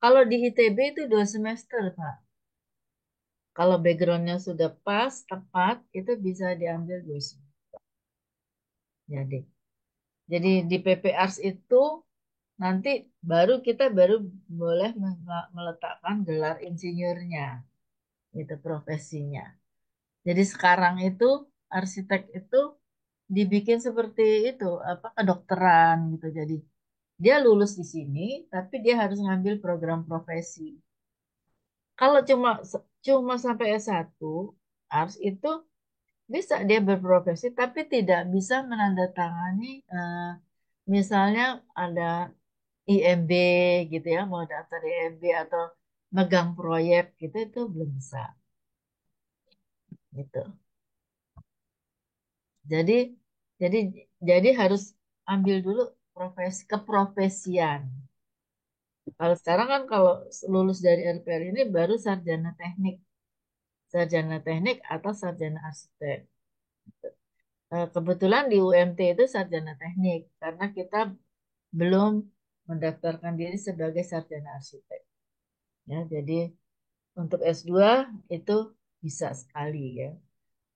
Kalau di ITB itu 2 semester, Pak. Kalau backgroundnya sudah pas, tepat, itu bisa diambil 2 semester. Jadi di PPARS itu nanti kita baru boleh meletakkan gelar insinyurnya, itu profesinya. Jadi sekarang itu arsitek itu dibikin seperti itu, apa kedokteran gitu. Jadi dia lulus di sini, tapi dia harus ngambil program profesi. Kalau cuma sampai S1, harus itu bisa dia berprofesi, tapi tidak bisa menandatangani misalnya ada IMB gitu ya, mau daftar IMB atau megang proyek gitu itu belum bisa gitu. Jadi jadi jadi harus ambil dulu keprofesian. Kalau sekarang kan kalau lulus dari RPL ini baru sarjana teknik atau sarjana arsitek. Kebetulan di UMT itu sarjana teknik karena kita belum mendaftarkan diri sebagai sarjana arsitek. Ya, jadi untuk S2 itu bisa sekali ya.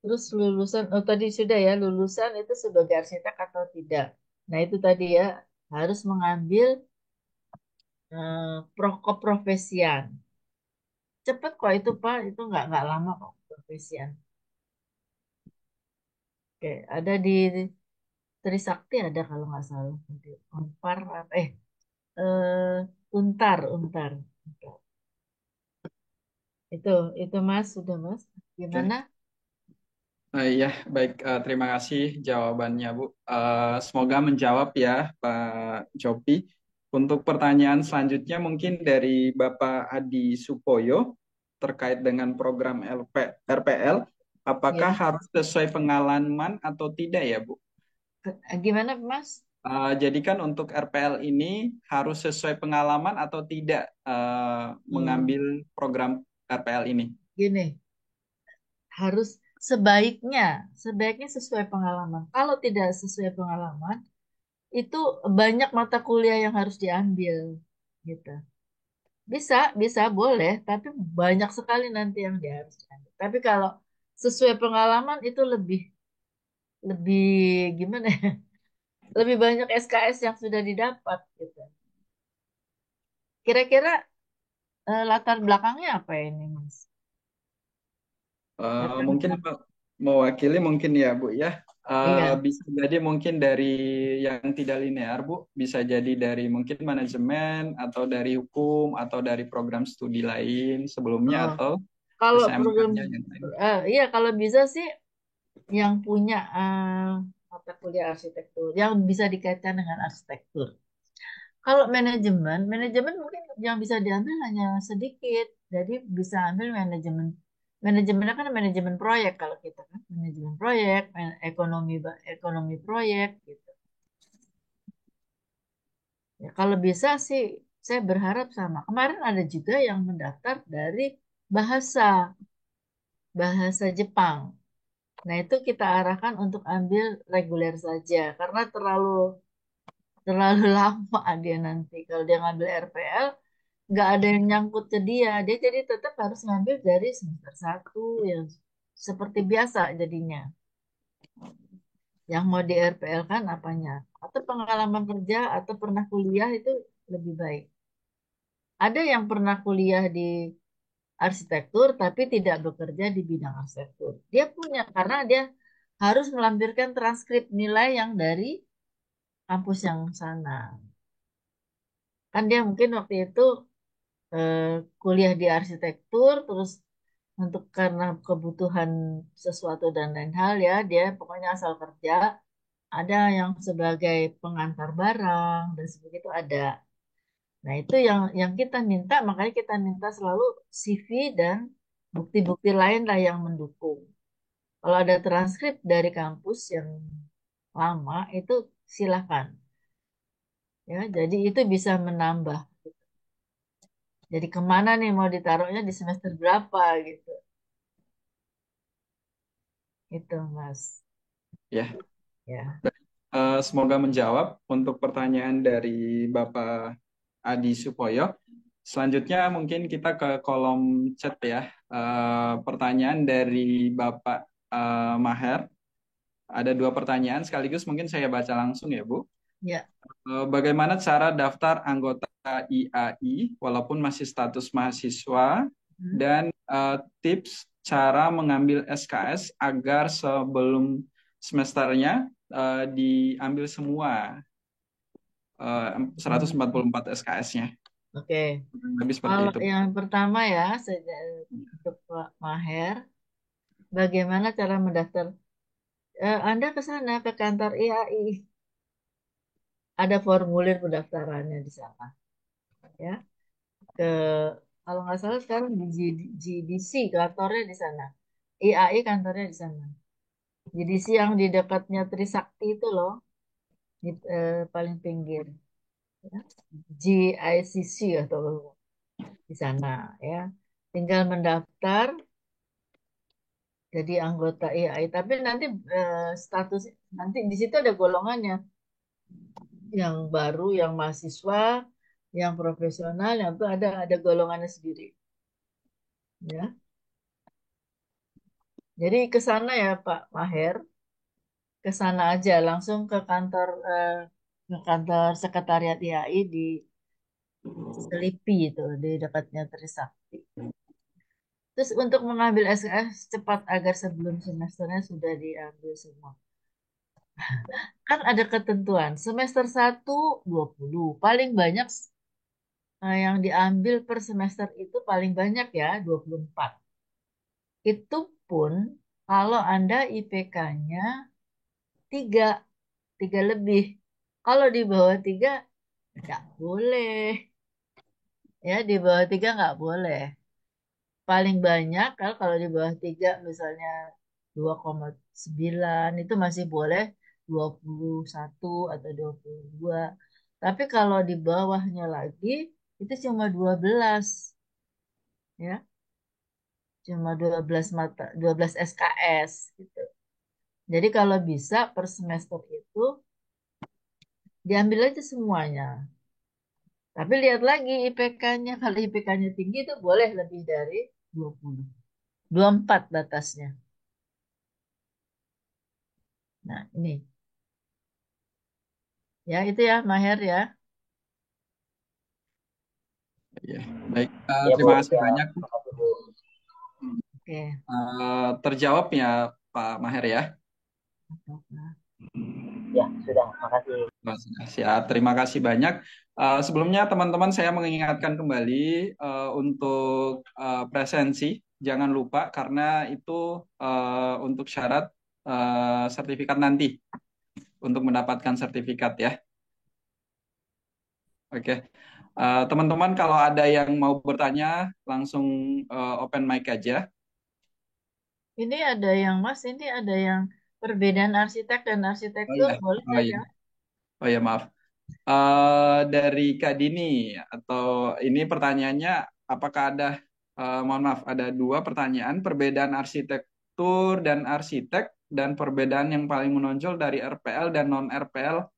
Terus lulusan, oh tadi sudah ya, lulusan itu sebagai arsitek atau tidak. Nah, itu tadi ya, harus mengambil keprofesian. Cepet kok itu, Pak. Itu nggak lama kok profesian. Oke, ada di Trisakti ada kalau nggak salah. Di Unpar, Untar, Untar. Untar. Itu, itu Mas, sudah Mas. Gimana? Oke. Iya, baik. Terima kasih jawabannya, Bu. Semoga menjawab ya, Pak Jopi. Untuk pertanyaan selanjutnya mungkin dari Bapak Adi Supoyo terkait dengan program RPL, apakah Ya. harus sesuai pengalaman atau tidak ya, Bu? Gimana Mas? Jadi kan untuk RPL ini harus sesuai pengalaman atau tidak Hmm, mengambil program RPL ini? gini, harus sebaiknya, sebaiknya sesuai pengalaman. Kalau tidak sesuai pengalaman, itu banyak mata kuliah yang harus diambil, gitu. Bisa, bisa boleh, tapi banyak sekali nanti yang dia harus diambil. Tapi kalau sesuai pengalaman itu lebih, lebih gimana ya? Lebih banyak SKS yang sudah didapat, gitu. Kira-kira latar belakangnya apa ini, Mas? Latar Mungkin belakang. mewakili mungkin ya Bu ya. Iya. Bisa jadi mungkin dari yang tidak linear Bu, bisa jadi dari mungkin manajemen atau dari hukum atau dari program studi lain sebelumnya Oh, atau kalau program, SMK-nya yang lain. iya kalau bisa sih yang punya mata kuliah arsitektur, yang bisa dikaitkan dengan arsitektur. Kalau manajemen, manajemen mungkin yang bisa diambil hanya sedikit. Jadi bisa ambil manajemen. Manajemennya kan manajemen proyek kalau kita kan manajemen proyek, ekonomi proyek gitu. Ya, kalau bisa sih saya berharap sama. Kemarin ada juga yang mendaftar dari bahasa bahasa Jepang. Nah, itu kita arahkan untuk ambil reguler saja karena terlalu lama dia nanti. Kalau dia ngambil RPL, nggak ada yang nyangkut ke dia. Dia jadi tetap harus ngambil dari semester 1 yang seperti biasa jadinya. Yang mau di RPL kan apanya? Atau pengalaman kerja atau pernah kuliah itu lebih baik. Ada yang pernah kuliah di arsitektur tapi tidak bekerja di bidang arsitektur. Dia punya karena dia harus melampirkan transkrip nilai yang dari kampus yang sana. Kan dia mungkin waktu itu eh, kuliah di arsitektur, terus untuk karena kebutuhan sesuatu dan lain hal ya, dia pokoknya asal kerja. Ada yang sebagai pengantar barang dan seperti itu ada. Nah itu yang kita minta, makanya kita minta selalu CV dan bukti-bukti lain lah yang mendukung. Kalau ada transkrip dari kampus yang lama itu silakan ya. Jadi itu bisa menambah. Jadi kemana nih mau ditaruhnya di semester berapa gitu. Itu Mas. Ya, Ya. semoga menjawab untuk pertanyaan dari Bapak Adi Supoyo. Selanjutnya mungkin kita ke kolom chat ya. Pertanyaan dari Bapak Maher. Ada dua pertanyaan sekaligus mungkin saya baca langsung ya Bu. Ya. Bagaimana cara daftar anggota IAI walaupun masih status mahasiswa Hmm. dan tips cara mengambil SKS agar sebelum semesternya diambil semua Hmm. 144 SKS-nya. Oke. Lebih seperti Kalau itu. yang pertama ya, untuk Pak Maher, bagaimana cara mendaftar? Anda ke sana ke kantor IAI, ada formulir pendaftarannya di sana, ya. Ke kalau nggak salah sekarang di GDC kantornya di sana, IAI kantornya di sana. GDC yang di dekatnya Trisakti itu loh, di paling pinggir, ya. GICC atau di sana, ya. Tinggal mendaftar jadi anggota IAI. Tapi nanti status nanti di situ ada golongannya, yang baru, yang mahasiswa, yang profesional, yang itu ada golongannya sendiri, ya. Jadi ke sana ya Pak Maher, ke sana aja langsung ke kantor ke kantor sekretariat IAI di Selipi itu di dekatnya Trisakti. Terus untuk mengambil SKS cepat agar sebelum semesternya sudah diambil semua. Kan ada ketentuan, semester 1 20 paling banyak yang diambil per semester itu paling banyak ya 24. Itu pun kalau Anda IPK-nya 3, 3 lebih. Kalau di bawah 3 nggak boleh. Ya, di bawah 3 nggak boleh. Paling banyak kalau di bawah 3 misalnya 2,9 itu masih boleh 21 atau 22. Tapi kalau di bawahnya lagi itu cuma 12 ya. Cuma 12 mata 12 SKS gitu. Jadi kalau bisa per semester itu diambil aja semuanya. Tapi lihat lagi IPK-nya. Kalau IPK-nya tinggi itu boleh lebih dari 20. 24 batasnya. Nah, ini. Ya, itu ya, Maher ya. Ya, baik. Ya Bu, Terima kasih ya banyak. makasih Bu. Oke. Terjawab ya, Pak Maher ya. Ya sudah, makasih. Siap, terima kasih banyak. Sebelumnya teman-teman saya mengingatkan kembali untuk presensi, jangan lupa karena itu untuk syarat sertifikat nanti untuk mendapatkan sertifikat ya. Oke. Teman-teman kalau ada yang mau bertanya langsung open mic aja. Ini ada yang, Mas, ini ada yang perbedaan arsitek dan Oh arsitektur. iya, Boleh oh nggak iya, ya? oh iya maaf. Dari Kak Dini atau ini pertanyaannya apakah ada mohon maaf ada dua pertanyaan perbedaan arsitektur dan arsitek dan perbedaan yang paling menonjol dari RPL dan non RPL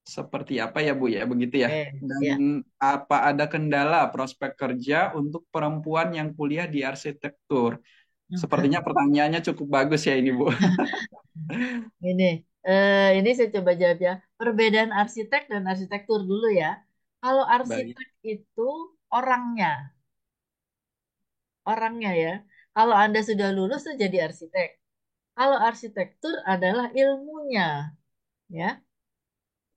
seperti apa ya Bu ya begitu ya dan Ya. apa ada kendala prospek kerja untuk perempuan yang kuliah di arsitektur. Sepertinya pertanyaannya cukup bagus ya ini Bu. Ini, ini saya coba jawab ya. Perbedaan arsitek dan arsitektur dulu ya. Kalau Baik. arsitek itu orangnya, orangnya ya. Kalau Anda sudah lulus tuh jadi arsitek. Kalau arsitektur adalah ilmunya, ya.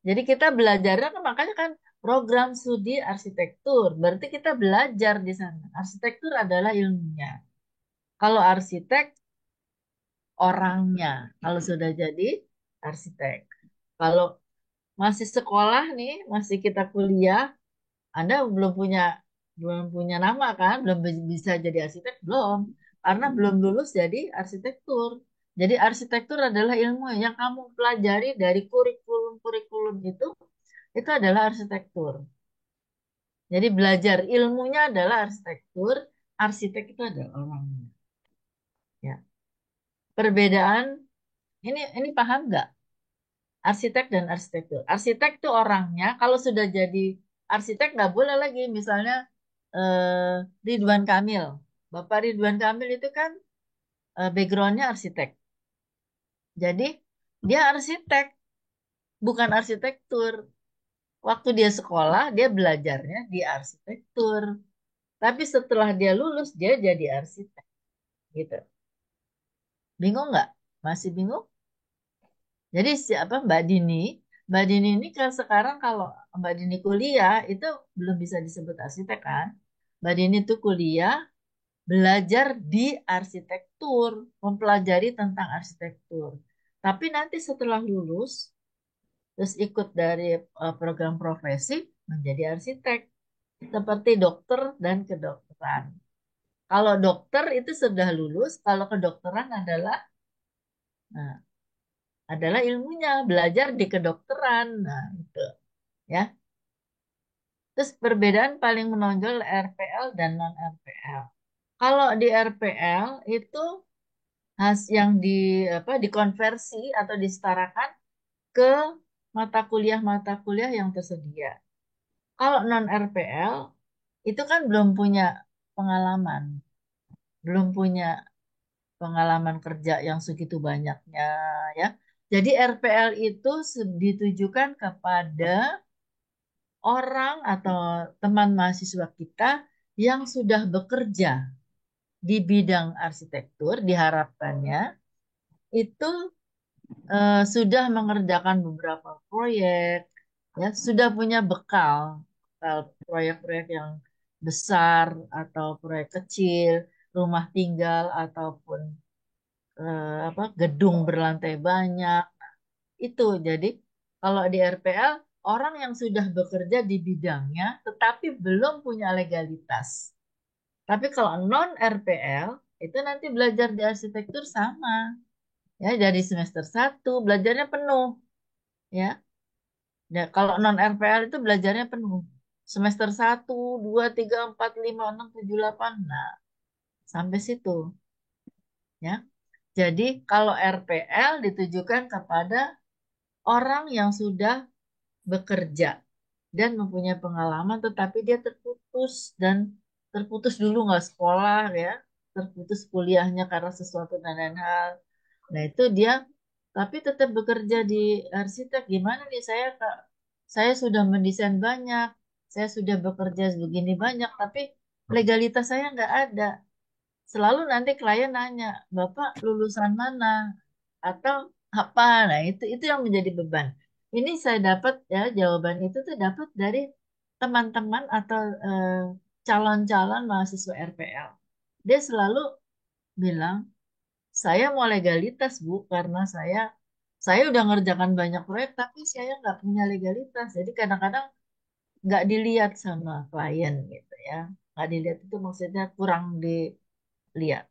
Jadi kita belajarnya kan makanya kan program studi arsitektur. Berarti kita belajar di sana. Arsitektur adalah ilmunya. Kalau arsitek orangnya. Kalau sudah jadi arsitek. Kalau masih sekolah nih, masih kita kuliah, Anda belum punya nama kan, belum bisa jadi arsitek belum, karena belum lulus jadi arsitektur. Jadi arsitektur adalah ilmu yang kamu pelajari dari kurikulum-kurikulum itu adalah arsitektur. Jadi belajar ilmunya adalah arsitektur, arsitek itu adalah orangnya. Ya. Perbedaan ini paham nggak? Arsitek dan arsitektur. Arsitek itu orangnya, kalau sudah jadi arsitek nggak boleh lagi, misalnya Ridwan Kamil. Bapak Ridwan Kamil itu kan backgroundnya arsitek. Jadi dia arsitek, bukan arsitektur. Waktu dia sekolah, dia belajarnya di arsitektur. Tapi setelah dia lulus, dia jadi arsitek. Gitu. Bingung nggak? Masih bingung? Jadi siapa Mbak Dini ini kan sekarang kalau Mbak Dini kuliah itu belum bisa disebut arsitek kan? Mbak Dini itu kuliah belajar di arsitektur, mempelajari tentang arsitektur. Tapi nanti setelah lulus terus ikut dari program profesi menjadi arsitek seperti dokter dan kedokteran. Kalau dokter itu sudah lulus, kalau kedokteran nah, adalah ilmunya belajar di kedokteran. Nah, itu ya. Terus perbedaan paling menonjol RPL dan non RPL. Kalau di RPL itu yang dikonversi atau disetarakan ke mata kuliah yang tersedia. Kalau non RPL itu kan pengalaman, belum punya pengalaman kerja yang segitu banyaknya ya. Jadi RPL itu ditujukan kepada orang atau teman mahasiswa kita yang sudah bekerja di bidang arsitektur, diharapkannya itu sudah mengerjakan beberapa proyek, ya sudah punya bekal, proyek-proyek yang besar atau proyek kecil, rumah tinggal ataupun gedung berlantai banyak. Itu jadi kalau di RPL orang yang sudah bekerja di bidangnya tetapi belum punya legalitas. Tapi kalau non RPL itu nanti belajar di arsitektur sama. Ya, dari semester 1 belajarnya penuh, ya. Ya, kalau non RPL itu belajarnya penuh. Semester 1, 2, 3, 4, 5, 6, 7, 8. Nah, sampai situ, ya. Jadi kalau RPL ditujukan kepada orang yang sudah bekerja dan mempunyai pengalaman tetapi dia terputus dan terputus dulu nggak sekolah, ya. Terputus kuliahnya karena sesuatu dan lain hal. Nah, itu dia tapi tetap bekerja di arsitek. Gimana nih saya Kak? Saya sudah mendesain banyak, saya sudah bekerja begini banyak, tapi legalitas saya nggak ada. Selalu nanti klien nanya, Bapak lulusan mana? Atau apa? Nah, itu yang menjadi beban. Ini saya dapat ya jawaban itu tuh dapat dari teman-teman atau calon-calon mahasiswa RPL. Dia selalu bilang, saya mau legalitas Bu, karena saya udah ngerjakan banyak proyek, tapi saya nggak punya legalitas. Jadi kadang-kadang nggak dilihat sama klien gitu ya. Nggak dilihat itu maksudnya kurang dilihat.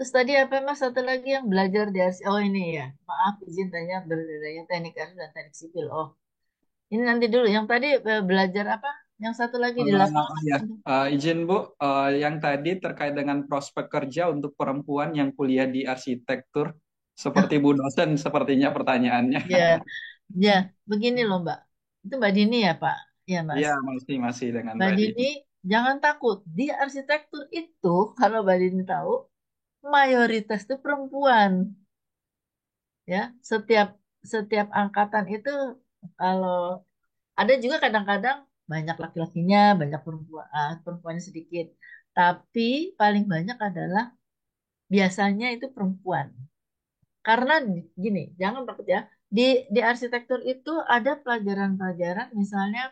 Terus tadi apa Mas satu lagi yang belajar di RC? Oh ini ya, maaf izin tanya berbedanya teknik arsitek dan teknik sipil. Oh ini nanti dulu. Yang tadi belajar apa? Yang satu lagi di Oh lapangan. ya, izin Bu, yang tadi terkait dengan prospek kerja untuk perempuan yang kuliah di arsitektur, seperti Bu dosen sepertinya pertanyaannya. Ya, ya, begini loh Mbak. Itu Mbak Dini ya Pak? Ya Mas. Iya, masih dengan Mbak Mbak Dini. Dini, jangan takut. Di arsitektur itu, kalau Mbak Dini tahu, mayoritas itu perempuan. Ya, setiap setiap angkatan itu kalau ada juga kadang-kadang banyak laki-lakinya, banyak perempuan, perempuannya sedikit. Tapi paling banyak adalah biasanya itu perempuan. Karena gini, jangan takut ya. Di arsitektur itu ada pelajaran-pelajaran, misalnya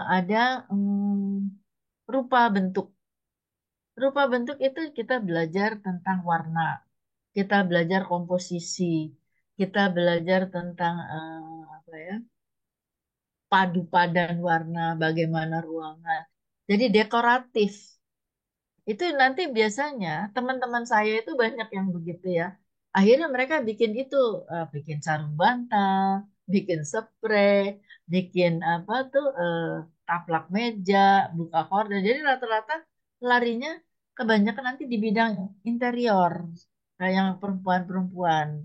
ada rupa bentuk. Rupa bentuk itu kita belajar tentang warna, kita belajar komposisi, kita belajar tentang apa ya, padu padan warna, bagaimana ruangan. Jadi dekoratif. Itu nanti biasanya teman-teman saya itu banyak yang begitu ya. Akhirnya mereka bikin itu, bikin sarung bantal, bikin spray, bikin apa tuh taplak meja, buka korden. Jadi rata-rata larinya kebanyakan nanti di bidang interior, kayak yang perempuan-perempuan.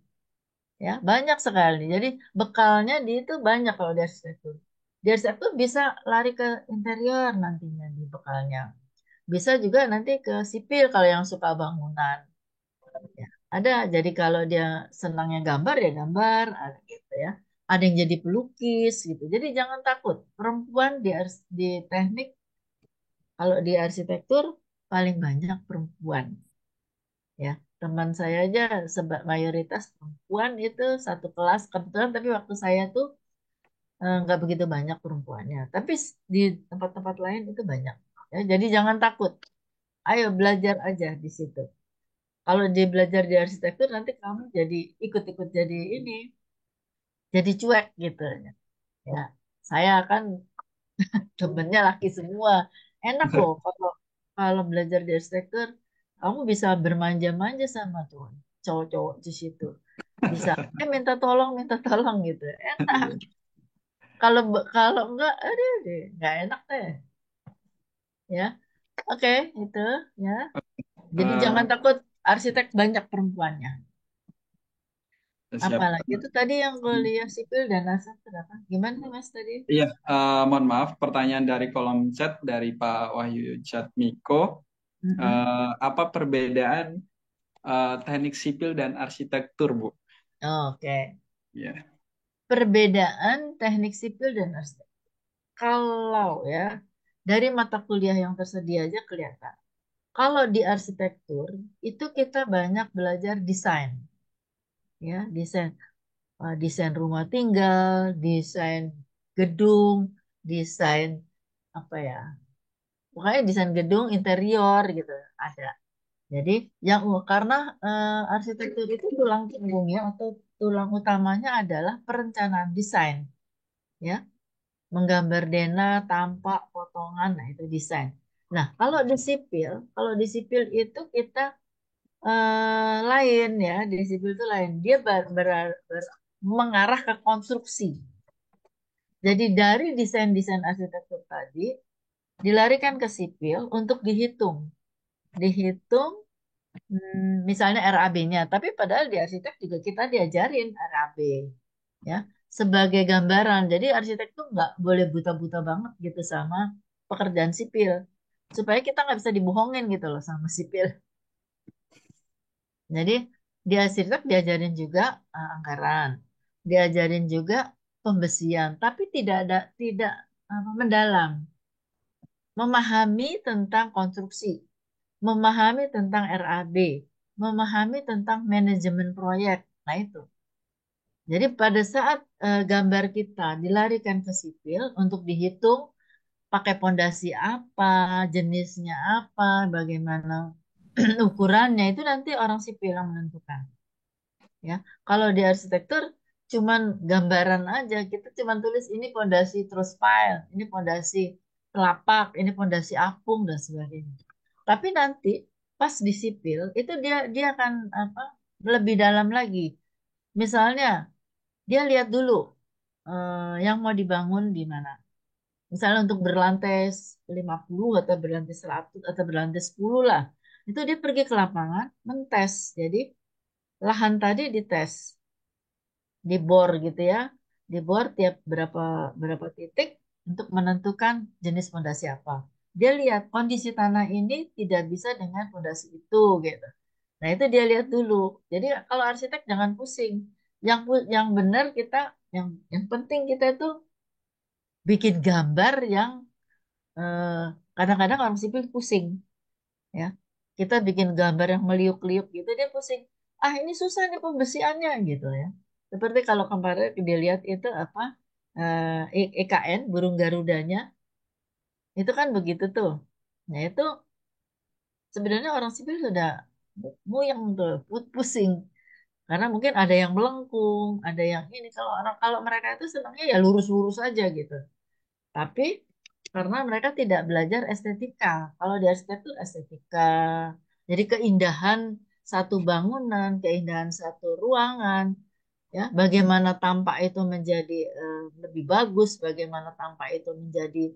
Ya, banyak sekali. Jadi bekalnya di itu banyak kalau di arsitektur. Di arsitektur bisa lari ke interior nantinya di bekalnya. Bisa juga nanti ke sipil kalau yang suka bangunan. Ya, ada. Jadi kalau dia senangnya gambar ya gambar, ada gitu ya. Ada yang jadi pelukis gitu. Jadi jangan takut. Perempuan di teknik, kalau di arsitektur paling banyak perempuan. Ya, teman saya aja mayoritas perempuan itu satu kelas kebetulan. Tapi waktu saya tuh nggak begitu banyak perempuannya. Tapi di tempat-tempat lain itu banyak. Ya, jadi jangan takut. Ayo belajar aja di situ. Kalau dia belajar di arsitektur nanti kamu jadi ikut-ikut jadi ini, jadi cuek gitu ya. Saya kan temennya laki semua. Enak loh kalau kalau belajar di arsitektur, kamu bisa bermanja-manja sama tuh cowok-cowok di situ. Bisa, minta tolong gitu. Enak. Kalau enggak, aduh deh, enggak enak deh. Ya, oke itu ya. Jadi jangan Eh, takut, arsitek banyak perempuannya. siap. Apalagi itu tadi yang kuliah sipil dan asap kenapa? Gimana nih Mas tadi? Iya, mohon maaf, pertanyaan dari kolom chat dari Pak Wahyu Jatmiko. Mm-mm. Apa perbedaan teknik sipil dan arsitektur, Bu? Oke. Ya. Perbedaan teknik sipil dan arsitek. Kalau ya, dari mata kuliah yang tersedia aja kelihatan. Kalau di arsitektur, itu kita banyak belajar desain. Ya, desain rumah tinggal, desain gedung, desain apa ya? Pokoknya desain gedung, interior gitu ada. Jadi karena arsitektur itu tulang punggungnya atau tulang utamanya adalah perencanaan desain, ya, menggambar dena, tampak, potongan, nah itu desain. Nah, kalau di sipil itu kita lain ya, di sipil itu lain. Dia mengarah ke konstruksi. Jadi dari desain-desain arsitektur tadi dilarikan ke sipil untuk dihitung misalnya RAB-nya. Tapi padahal di arsitek juga kita diajarin RAB, ya, sebagai gambaran. Jadi arsitek tuh nggak boleh buta-buta banget gitu sama pekerjaan sipil, supaya kita nggak bisa dibohongin gitu loh sama sipil. Jadi di arsitek diajarin juga anggaran, diajarin juga pembesian, tapi tidak mendalam, memahami tentang konstruksi, memahami tentang RAB, memahami tentang manajemen proyek. Nah itu. Jadi pada saat gambar kita dilarikan ke sipil untuk dihitung pakai pondasi apa, jenisnya apa, bagaimana ukurannya itu nanti orang sipil yang menentukan. Ya, kalau di arsitektur cuman gambaran aja, kita cuman tulis ini pondasi truss pile, ini pondasi telapak, ini pondasi apung dan sebagainya. Tapi nanti pas di sipil itu dia akan apa lebih dalam lagi. Misalnya dia lihat dulu yang mau dibangun di mana. Misalnya untuk berlantai 50 atau berlantai 100 atau berlantai 10 lah. Itu dia pergi ke lapangan mentes. Jadi lahan tadi dites, dibor gitu ya. Dibor tiap berapa berapa titik untuk menentukan jenis fondasi apa. Dia lihat kondisi tanah ini tidak bisa dengan fondasi itu gitu. Nah, itu dia lihat dulu. Jadi kalau arsitek jangan pusing. Yang benar kita yang penting kita itu bikin gambar yang eh, kadang-kadang orang sipil pusing ya. Kita bikin gambar yang meliuk-liuk gitu dia pusing. Ah, ini susah nih pembesiannya gitu ya. Seperti kalau kemarin dia lihat itu apa EKN burung Garudanya itu kan begitu tuh. Nah, itu sebenarnya orang sipil sudah muyeng tuh, pusing. Karena mungkin ada yang melengkung, ada yang ini. Kalau mereka itu senangnya ya lurus-lurus aja gitu. Tapi karena mereka tidak belajar estetika. Kalau di arsitektur estetika, jadi keindahan satu bangunan, keindahan satu ruangan, ya, bagaimana tampak itu menjadi lebih bagus, bagaimana tampak itu menjadi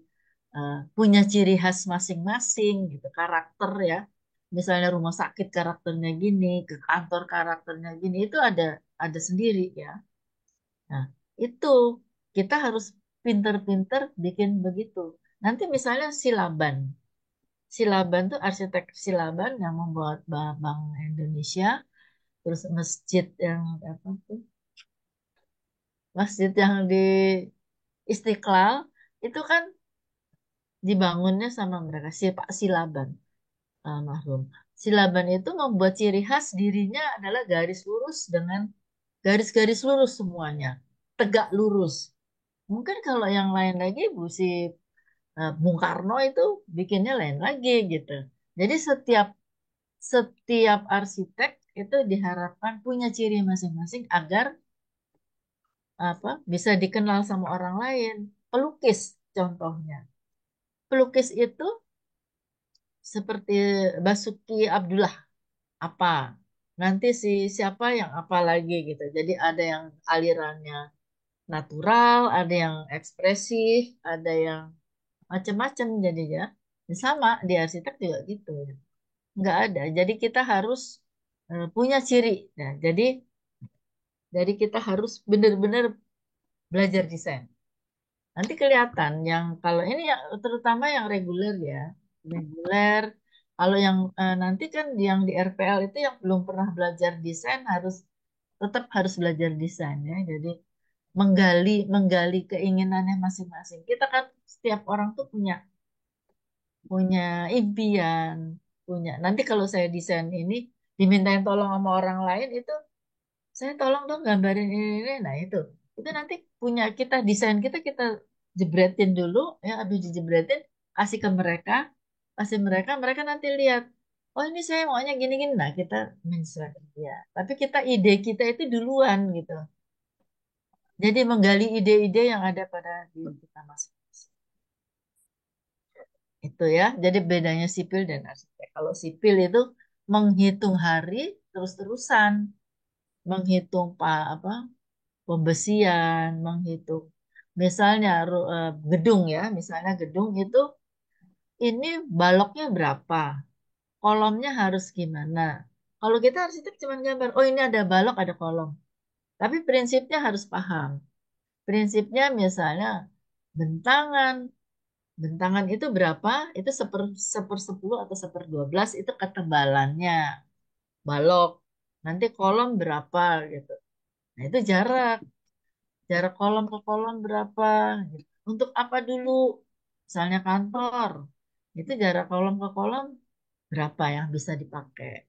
punya ciri khas masing-masing, gitu, karakter ya. Misalnya rumah sakit karakternya gini, ke kantor karakternya gini, itu ada sendiri ya. Nah, itu kita harus pinter-pinter bikin begitu. Nanti misalnya Silaban. Silaban tuh arsitek Silaban yang membuat Bank Indonesia, terus masjid yang apa tuh? Masjid yang di Istiqlal itu kan dibangunnya sama mereka, si Pak Silaban almarhum. Silaban itu membuat ciri khas dirinya adalah garis lurus dengan garis-garis lurus semuanya, tegak lurus. Mungkin kalau yang lain lagi si Bung Karno itu bikinnya lain lagi gitu. Jadi setiap setiap arsitek itu diharapkan punya ciri masing-masing agar apa bisa dikenal sama orang lain. Pelukis contohnya. Pelukis itu seperti Basuki Abdullah apa. Nanti siapa yang apa lagi gitu. Jadi ada yang alirannya natural, ada yang ekspresif, ada yang macam-macam jadinya. Sama di arsitek juga gitu. Nggak ada. Jadi kita harus punya ciri. Nah, jadi kita harus benar-benar belajar desain. Nanti kelihatan yang kalau ini yang terutama yang reguler ya, reguler. Kalau yang nanti kan yang di RPL itu yang belum pernah belajar desain harus tetap harus belajar desain ya. Jadi menggali menggali keinginannya masing-masing. Kita kan setiap orang tuh punya punya impian, punya. Nanti kalau saya desain ini dimintain tolong sama orang lain itu saya tolong dong gambarin ini. Nah itu nanti punya kita desain kita jebretin dulu ya, habis dijebretin kasih ke mereka, kasih mereka, mereka nanti lihat. Oh ini saya maunya gini-gini. Nah kita menyesuaikan dia. Tapi ide kita itu duluan gitu. Jadi menggali ide-ide yang ada pada diri kita masing-masing. Itu ya. Jadi bedanya sipil dan arsitek. Kalau sipil itu menghitung hari terus-terusan, menghitung apa pembesian, menghitung misalnya gedung ya, misalnya gedung itu ini baloknya berapa, kolomnya harus gimana. Kalau kita arsitek cuma gambar, oh ini ada balok, ada kolom. Tapi prinsipnya harus paham. Prinsipnya misalnya bentangan, bentangan itu berapa? Itu seper 10 atau seper 12 itu ketebalannya balok. Nanti kolom berapa gitu. Nah itu jarak. Jarak kolom ke kolom berapa gitu. Untuk apa dulu? Misalnya kantor. Itu jarak kolom ke kolom berapa yang bisa dipakai.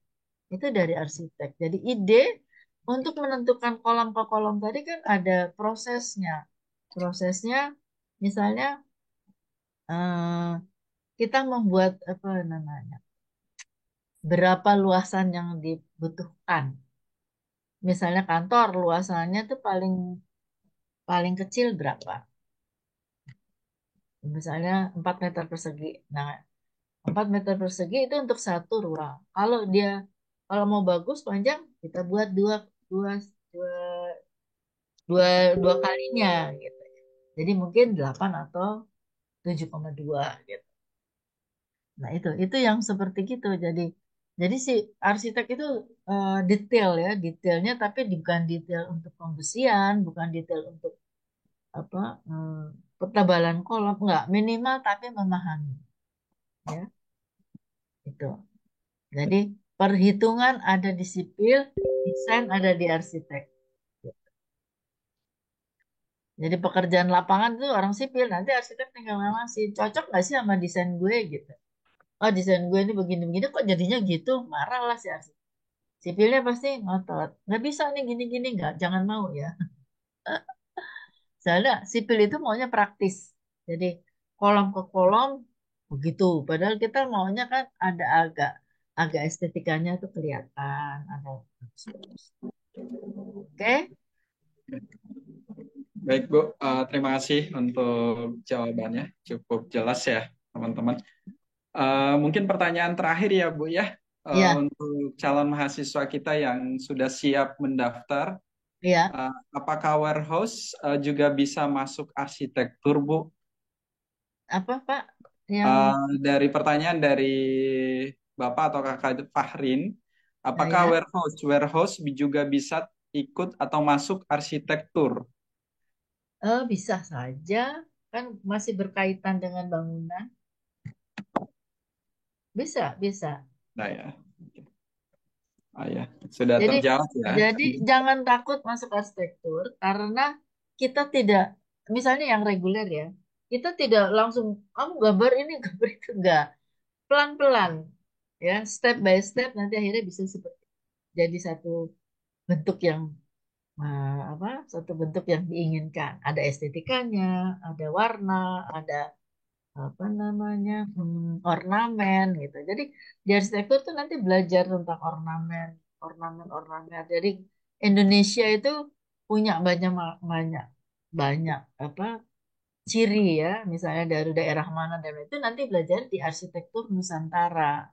Itu dari arsitek. Jadi ide untuk menentukan kolom ke kolom tadi kan ada prosesnya. Prosesnya misalnya eh, kita membuat apa namanya? Berapa luasan yang dibutuhkan. Misalnya kantor luasannya tuh paling paling kecil berapa? Misalnya 4 meter persegi. Nah, 4 meter persegi itu untuk satu ruang. Kalau mau bagus panjang, kita buat dua, dua, dua, dua kalinya gitu. Jadi mungkin 8 atau 7,2 gitu. Nah, itu yang seperti gitu. Jadi si arsitek itu detail ya, detailnya tapi bukan detail untuk pembesian, bukan detail untuk apa ketebalan kolom, enggak, minimal tapi memahami ya, itu. Jadi perhitungan ada di sipil, desain ada di arsitek. Jadi pekerjaan lapangan itu orang sipil, nanti arsitek tinggal ngawasin. Cocok nggak sih sama desain gue gitu? Oh desain gue ini begini-begini kok jadinya gitu, marah lah si arsitek. Sipilnya pasti ngotot. Nggak bisa nih gini-gini, nggak, jangan mau ya. Soalnya sipil itu maunya praktis. Jadi kolom ke kolom begitu. Padahal kita maunya kan ada agak agak estetikanya tuh kelihatan, ada bagus-bagus. Oke? Baik Bu, terima kasih untuk jawabannya, cukup jelas ya teman-teman. Mungkin pertanyaan terakhir ya Bu ya, Iya, untuk calon mahasiswa kita yang sudah siap mendaftar, iya. apakah warehouse juga bisa masuk arsitektur Bu? Apa Pak? Yang Dari pertanyaan dari Bapak atau Kakak Fahrin, apakah ya, warehouse juga bisa ikut atau masuk arsitektur? bisa saja kan masih berkaitan dengan bangunan. Bisa, bisa. Nah ya, ya sudah Jadi terjawab ya. jadi jangan takut masuk arsitektur karena kita tidak, misalnya yang reguler ya, kita tidak langsung kamu gambar ini gambar itu enggak. Pelan-pelan ya, step by step nanti akhirnya bisa seperti jadi satu bentuk yang apa? Satu bentuk yang diinginkan. Ada estetikanya, ada warna, ada apa namanya ornamen gitu. Jadi di arsitektur tuh nanti belajar tentang ornamen. Jadi Indonesia itu punya banyak banyak banyak apa ciri ya, misalnya dari daerah mana dan itu nanti belajar di arsitektur Nusantara.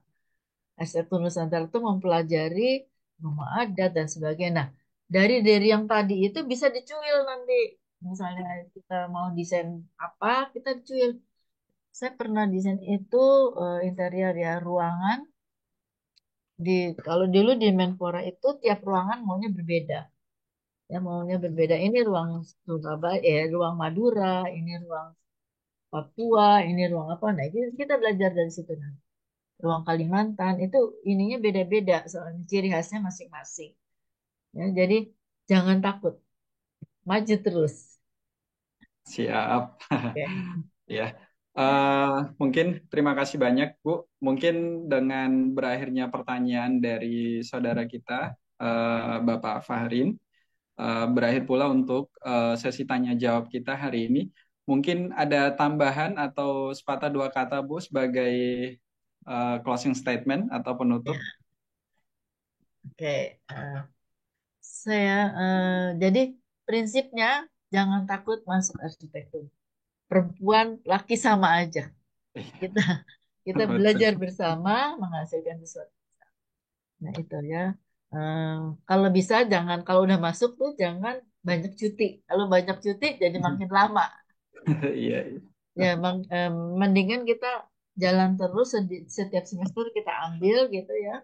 Arsitektur Nusantara itu mempelajari rumah adat dan sebagainya. Nah, dari yang tadi itu bisa dicuil nanti. Misalnya kita mau desain apa, kita cuil. Saya pernah desain itu interior ya ruangan di kalau dulu di Menpora itu tiap ruangan maunya berbeda. Ya maunya berbeda. Ini ruang Surabaya, ruang Madura, ini ruang Papua, ini ruang apa. Nah, itu kita belajar dari situ nanti. Ruang Kalimantan itu ininya beda-beda soalnya ciri khasnya masing-masing. Ya, jadi jangan takut, maju terus. Siap. Oke. Ya, mungkin terima kasih banyak, Bu. Mungkin dengan berakhirnya pertanyaan dari saudara kita, Bapak Fahrin, berakhir pula untuk sesi tanya jawab kita hari ini. Mungkin ada tambahan atau sepatah dua kata, Bu, sebagai closing statement atau penutup. Ya, oke. Eh, saya jadi prinsipnya jangan takut masuk arsitektur. Perempuan, laki sama aja. Kita kita Betul. belajar bersama menghasilkan sesuatu. Nah, itu ya. Eh, Kalau bisa jangan kalau udah masuk tuh jangan banyak cuti. Kalau banyak cuti jadi makin lama. Iya, iya. Ya, mendingan kita jalan terus setiap semester kita ambil gitu ya.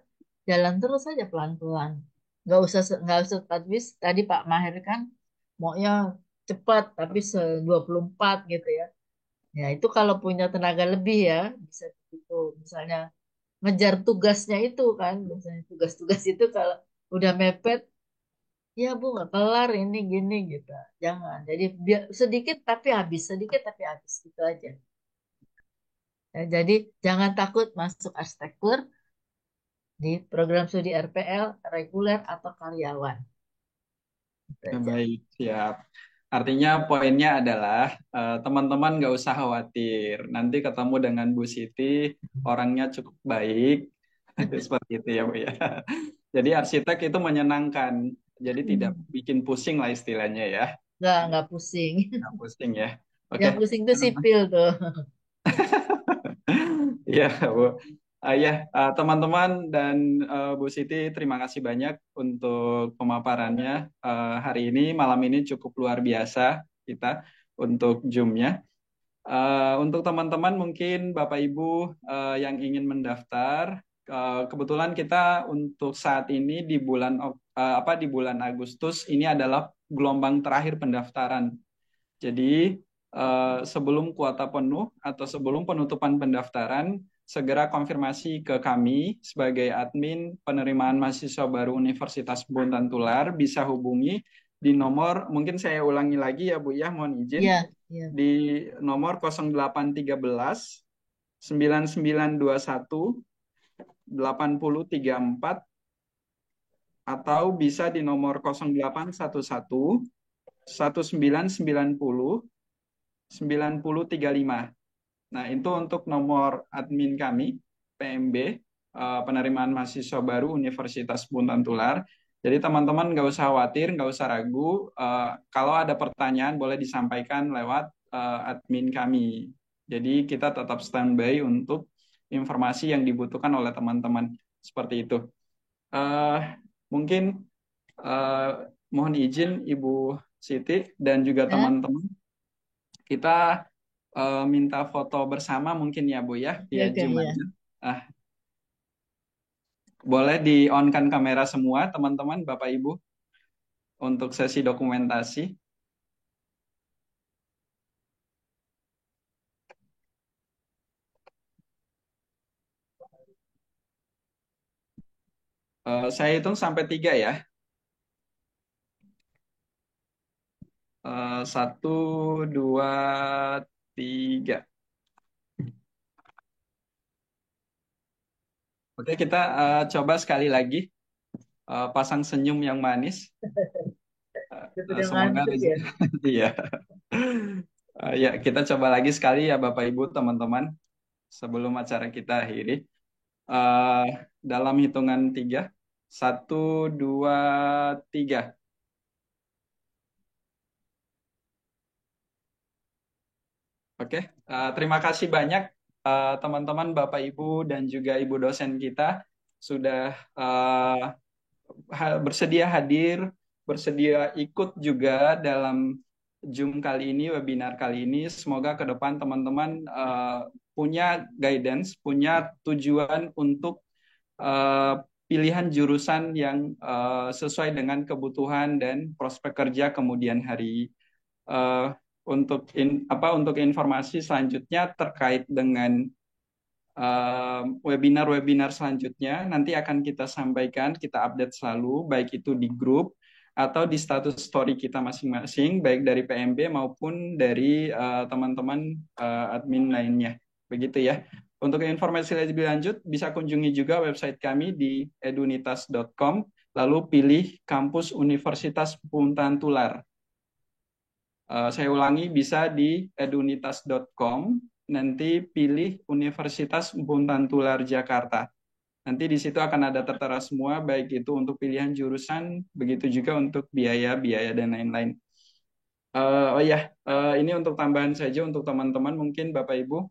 Jalan terus aja pelan-pelan. Nggak usah tadi Pak Mahir kan maunya cepat tapi 24 gitu ya. Ya, itu kalau punya tenaga lebih ya bisa begitu. Misalnya ngejar tugasnya itu kan, misalnya tugas-tugas itu kalau udah mepet, ya Bu nggak kelar ini gini gitu. Jangan. Jadi biar sedikit tapi habis, sedikit tapi habis gitu aja. Ya, jadi jangan takut masuk arsitektur di program studi RPL, reguler atau karyawan. Gitu aja. Baik, siap. Artinya poinnya adalah teman-teman nggak usah khawatir. Nanti ketemu dengan Bu Siti, orangnya cukup baik. Seperti itu ya, Bu ya. Jadi arsitek itu menyenangkan. Jadi tidak Hmm. bikin pusing lah istilahnya ya. Nggak pusing. Nggak pusing ya. Oke. Yang pusing tuh sipil tuh. Iya, Bu. Ya, teman-teman dan Bu Siti, terima kasih banyak untuk pemaparannya hari ini. Malam ini cukup luar biasa kita untuk Zoom-nya. Untuk teman-teman mungkin Bapak Ibu yang ingin mendaftar, kebetulan kita untuk saat ini di di bulan Agustus ini adalah gelombang terakhir pendaftaran. Jadi sebelum kuota penuh atau sebelum penutupan pendaftaran, segera konfirmasi ke kami sebagai admin penerimaan mahasiswa baru Universitas Buntan Tular, bisa hubungi di nomor, mungkin saya ulangi lagi ya Bu ya, mohon izin, Iya, iya. di nomor 0813 9921 8034 atau bisa di nomor 0811 1990 9035. Nah, itu untuk nomor admin kami, PMB, penerimaan mahasiswa baru Universitas Buntan Tular. Jadi teman-teman nggak usah khawatir, nggak usah ragu. Kalau ada pertanyaan boleh disampaikan lewat admin kami. Jadi kita tetap standby untuk informasi yang dibutuhkan oleh teman-teman. Seperti itu. Eh, Mungkin eh, mohon izin Ibu Siti dan juga Ya, teman-teman, kita minta foto bersama mungkin ya Bu ya, oke, via oke, Zoom ya. aja. Ah, boleh di-on-kan kamera semua teman-teman, Bapak Ibu, untuk sesi dokumentasi. Saya hitung sampai 3 ya. Satu, dua, tiga. Oke, kita coba sekali lagi pasang senyum yang manis. Udah pada Semoga ngantuk ya. rezeki. Iya. Ya, kita coba lagi sekali ya Bapak Ibu, teman-teman, sebelum acara kita akhiri. eh, Dalam hitungan 3, 1, 2, 3. Oke, terima kasih banyak teman-teman, Bapak Ibu, dan juga Ibu dosen kita sudah bersedia hadir, bersedia ikut juga dalam Zoom kali ini, webinar kali ini. Semoga ke depan teman-teman punya guidance, punya tujuan untuk eh, pilihan jurusan yang sesuai dengan kebutuhan dan prospek kerja kemudian hari. Eh, untuk informasi selanjutnya terkait dengan webinar-webinar selanjutnya nanti akan kita sampaikan, kita update selalu, baik itu di grup atau di status story kita masing-masing, baik dari PMB maupun dari teman-teman admin lainnya. Begitu ya. Untuk informasi lebih lanjut, bisa kunjungi juga website kami di edunitas.com, lalu pilih kampus Universitas Puntan Tular. Saya ulangi, bisa di edunitas.com, nanti pilih Universitas Puntan Tular Jakarta. Nanti di situ akan ada tertera semua, baik itu untuk pilihan jurusan, begitu juga untuk biaya-biaya dan lain-lain. Ini untuk tambahan saja untuk teman-teman, mungkin Bapak Ibu,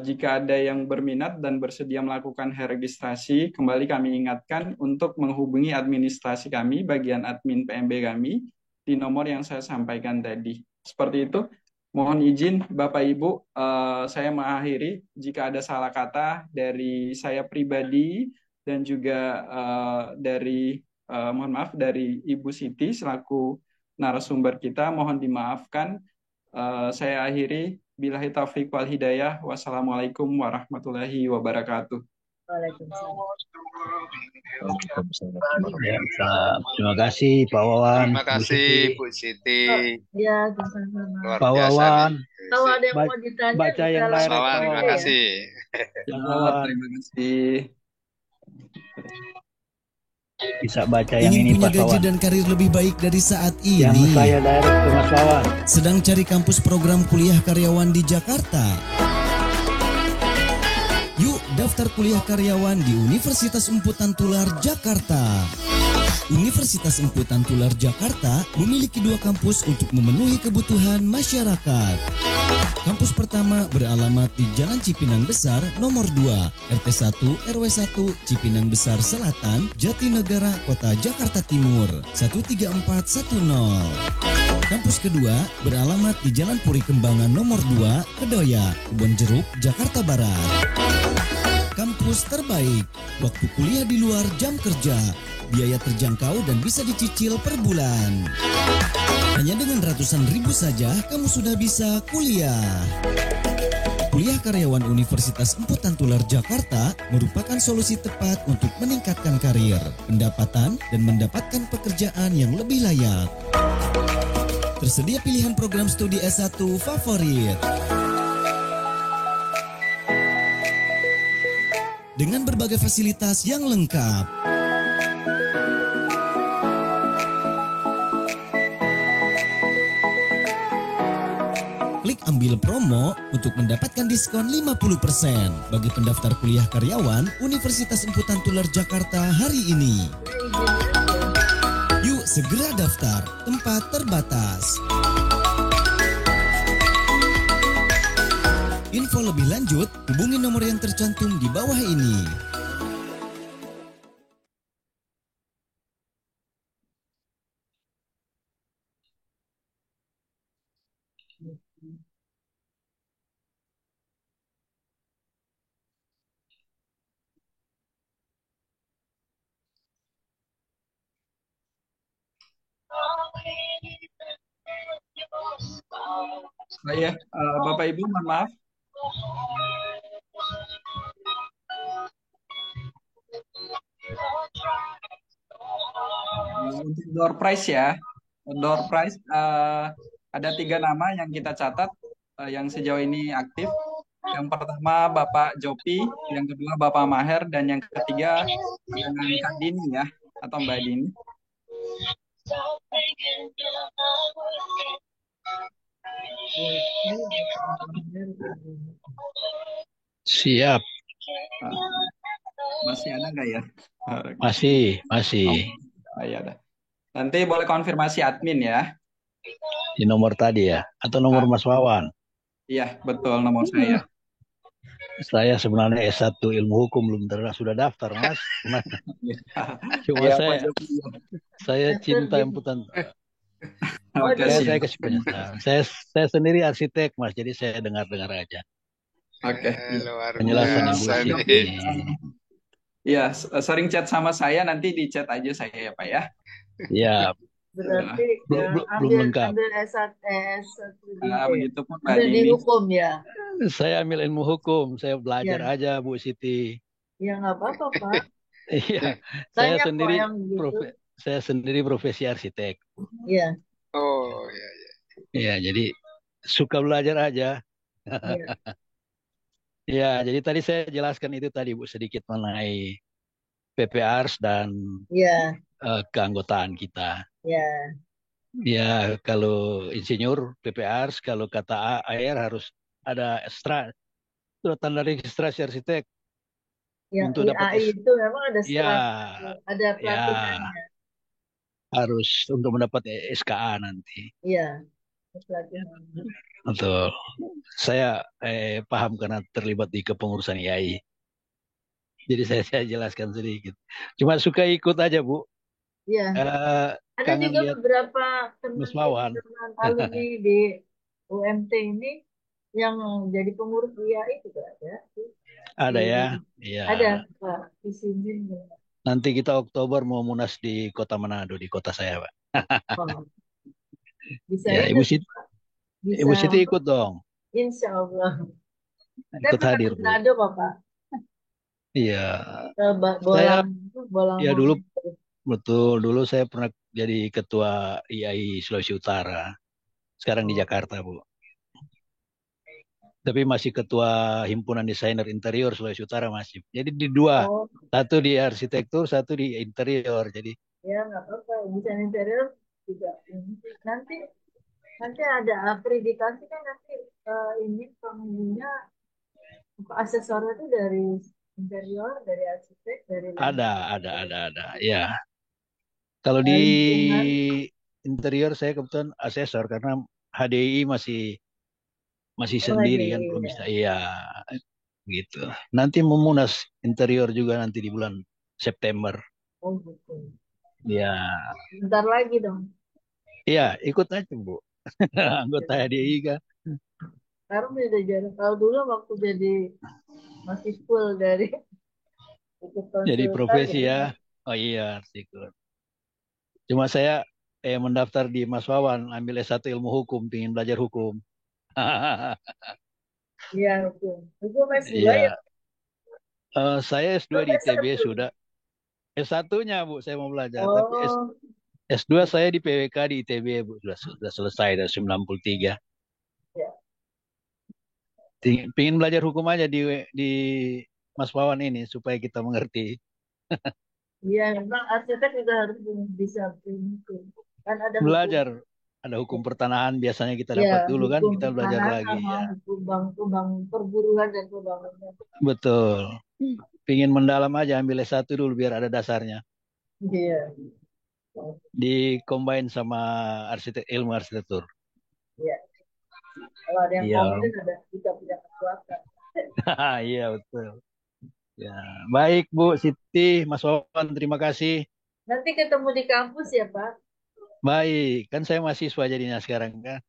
jika ada yang berminat dan bersedia melakukan registrasi, kembali kami ingatkan untuk menghubungi administrasi kami, bagian admin PMB kami, di nomor yang saya sampaikan tadi. Seperti itu. Mohon izin Bapak Ibu, saya mengakhiri jika ada salah kata dari saya pribadi dan juga mohon maaf dari Ibu Siti selaku narasumber kita, mohon dimaafkan. Saya akhiri. Billahi taufiq wal hidayah. Wassalamualaikum warahmatullahi wabarakatuh. Ya, terima kasih Pak Wawan. Terima kasih Bu Siti. Ya, sama-sama. Pak Wawan. Kalau ada yang mau ditanya, baca yang Mas direct, Wawan, terima kasih. Terima kasih. Bisa baca yang Ingin ini punya Pak gaji Wawan. dan karir lebih baik dari saat Yang ini? saya direct ke Mas Wawan. Sedang cari kampus program kuliah karyawan di Jakarta? Yuk daftar kuliah karyawan di Universitas Emputan Tular Jakarta. Universitas Emputan Tular Jakarta memiliki 2 kampus untuk memenuhi kebutuhan masyarakat. Kampus pertama beralamat di Jalan Cipinang Besar nomor 2, RT 1 RW 1 Cipinang Besar Selatan, Jatinegara, Kota Jakarta Timur 13410. Kampus kedua beralamat di Jalan Puri Kembangan nomor 2, Kedoya, Kebon Jeruk, Jakarta Barat. Kampus terbaik, waktu kuliah di luar jam kerja, biaya terjangkau dan bisa dicicil per bulan. Hanya dengan ratusan ribu saja kamu sudah bisa kuliah. Kuliah karyawan Universitas Emputan Tular Jakarta merupakan solusi tepat untuk meningkatkan karir, pendapatan, dan mendapatkan pekerjaan yang lebih layak. Tersedia pilihan program studi S1 favorit dengan berbagai fasilitas yang lengkap. Klik ambil promo untuk mendapatkan diskon 50% bagi pendaftar kuliah karyawan Universitas Emputan Tular Jakarta hari ini. Yuk segera daftar, tempat terbatas. Info lebih lanjut, hubungi nomor yang tercantum di bawah ini. Bapak Ibu, mohon maaf. Untuk door prize ya, door prize ada 3 nama yang kita catat yang sejauh ini aktif. Yang pertama Bapak Jopi, yang kedua Bapak Maher, dan yang ketiga dengan Kak Dini ya, atau Mbak Dini. Siap. Masih ada nggak ya? Masih. Ya udah. Nanti boleh konfirmasi admin ya. Di nomor tadi ya, atau nomor Mas Wawan? Iya, betul nomor saya. Saya sebenarnya S1 ilmu hukum belum sudah daftar, Mas. Cuma saya cinta Emputan. Saya sendiri arsitek, Mas. Jadi saya dengar aja. Oke. Penjelasan Ibu Siti. Iya, sering chat sama saya, nanti di chat aja saya ya Pak ya. Iya. Berarti belum lengkap. Ambil S1 begitupun Mbak di Dini. hukum ya. Saya ambil ilmu hukum, saya belajar aja Bu Siti. Ya nggak apa-apa Pak. Iya. Saya sendiri saya sendiri profesi arsitek. Iya, Oh ya. Ya, jadi suka belajar aja. iya, Ya, jadi tadi saya jelaskan itu tadi Bu sedikit mengenai PPARS dan iya, keanggotaan kita. iya, Ya, kalau insinyur PPARS, kalau kata AR harus ada suratan dari registrasi arsitek yang untuk dapat IAI itu memang ada ya, serat, ada ya pelatihannya. harus untuk mendapat SKA nanti. Iya, pelatihannya. Betul. Saya paham karena terlibat di kepengurusan IAI. Jadi saya jelaskan sedikit. Cuma suka ikut aja Bu. Iya, ada Kangen juga lihat beberapa Mas Wawan. teman alumni di UMT ini yang jadi pengurus IAI juga ada. Ada ya. Di- Iya. Ada Pak di sini. Nanti kita Oktober mau munas di Kota Manado, di kota saya, Pak. Oh, bisa Ya, itu Ibu bisa, Siti ikut dong. insya Allah. Saya Ikut pernah hadir, ke Bu. Manado, Bapak. Iya. Ke Saya Bolang ya dulu betul, dulu saya pernah jadi ketua IAI Sulawesi Utara. Sekarang di Jakarta, Bu. Tapi masih ketua Himpunan Desainer Interior Sulawesi Utara masih. Jadi di dua, Oh, satu di arsitektur, satu di interior. Jadi ya nggak apa-apa. Desain interior juga. Nanti nanti ada akreditasi kan nanti ini pengunjungnya asesornya itu dari interior, dari arsitek, dari ada. Ya. Kalau di lingkungan. interior saya kebetulan asesor karena HDI masih Oh, sendiri kan iya. belum bisa. Iya, gitu. Nanti memunas interior juga nanti di bulan September. Oh, gitu. Ya, Bentar lagi dong. iya ikut aja Bu. Anggota HDI kan. Sekarang udah jarang. Kalau dulu waktu jadi masih full dari ikut Jadi konsultan profesi gitu. ya. Oh iya, ikut. Cuma saya mendaftar di Mas Wawan, ambil S1 ilmu hukum, pingin belajar hukum. Iya, hukum. Hukum S2 ya. Iya, saya S2 di ITB S1. sudah. S1-nya Bu, saya mau belajar. Tapi Oh, S2 saya di PWK di ITB Bu, sudah selesai dari 93. ya. Pingin belajar hukum aja di Mas Wawan ini supaya kita mengerti. Iya, memang arsitek juga harus bisa hukum. Kan ada hukum. Belajar ada hukum pertanahan biasanya kita Ya, dapat dulu kan, hukum kita belajar tanah lagi sama ya. hukum perburuan dan pembangunan. Betul. Pingin mendalam aja ambil S1 dulu biar ada dasarnya. Iya, Di combine sama ilmu arsitektur. iya. Kalau ada yang Iya. komplain ada kita punya kekuatan. Iya betul. Ya, baik Bu Siti, Mas Wawan, terima kasih. Nanti ketemu di kampus ya, Pak. Baik, kan saya mahasiswa jadinya sekarang kan.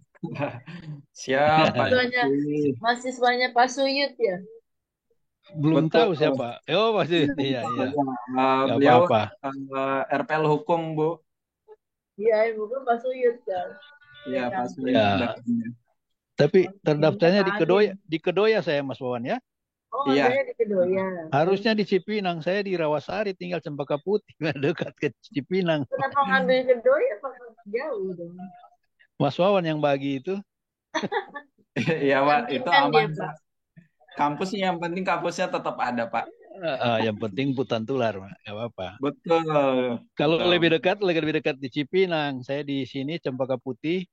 Siap, Pak. Mahasiswanya Pak Suyut ya. Belum Betul. tahu siapa. Oh, masih iya. Nggak Beliau apa-apa. RPL hukum, Bu. Iya, ibu Pak Suyut kan. Iya, Pak Suyut. Ya. Tapi terdaftarnya di Kedoya saya Mas Wawan ya. Oh, Iya. saya di Kedoya. Harusnya di Cipinang, saya di Rawasari tinggal Cempaka Putih, dekat ke Cipinang. Kenapa ngambil Kedoya Pak? Jauh dong. Mas Wawan yang bagi itu. Iya, Pak, itu Kan dia, aman, Pak. Pak. Kampusnya yang penting kampusnya tetap ada, Pak. Yang penting Putan Tular, Pak. Nggak apa-apa. Betul. Kalau lebih dekat di Cipinang, saya di sini Cempaka Putih,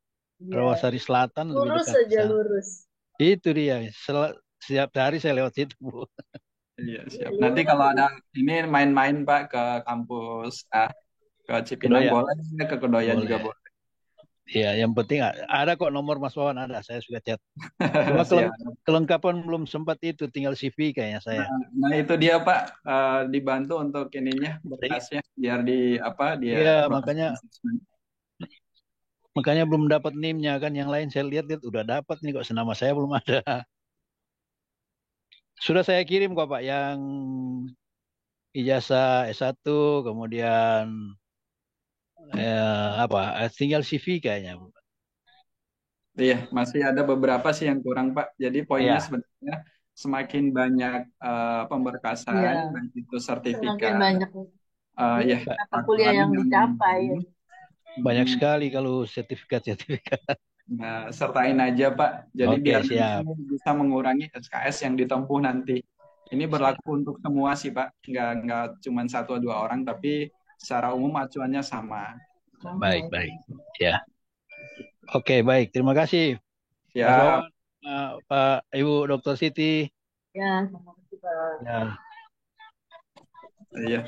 Ya. Rawasari Selatan lebih Lurus dekat. saja lurus. Itu dia. Setiap hari saya lewat situ, Bu. Iya, siap. Nanti kalau ada ini main-main, Pak, ke kampus ke Cipinang Kedoya. boleh, ke Kedoya juga boleh. Iya, yang penting ada kok nomor Mas Wawan ada, saya sudah chat. Cuma kelengkapan belum sempat itu, tinggal CV kayaknya saya. Nah itu dia Pak, dibantu untuk ininya berkasnya biar dia. Iya, makanya belum dapat NIM-nya kan, yang lain saya lihat udah dapat nih kok, senama saya belum ada. Sudah saya kirim kok Pak, yang ijazah S1, kemudian tinggal CV kayaknya. Iya, masih ada beberapa sih yang kurang Pak. Jadi poinnya sebenarnya semakin banyak pemberkasan, baik itu sertifikat, semakin banyak Ya, mata kuliah yang dicapai. Banyak sekali kalau sertifikat. Nah, sertain aja Pak. Jadi Oke, biar siap. bisa mengurangi SKS yang ditempuh nanti. Ini berlaku untuk semua sih Pak. Nggak cuma satu dua orang, tapi secara umum acuannya sama. Baik. Ya. Oke, baik. Terima kasih. Mas Ya, Wawan, Pak Ibu Dr. Siti. Ya, terima kasih Pak. Ya. iya.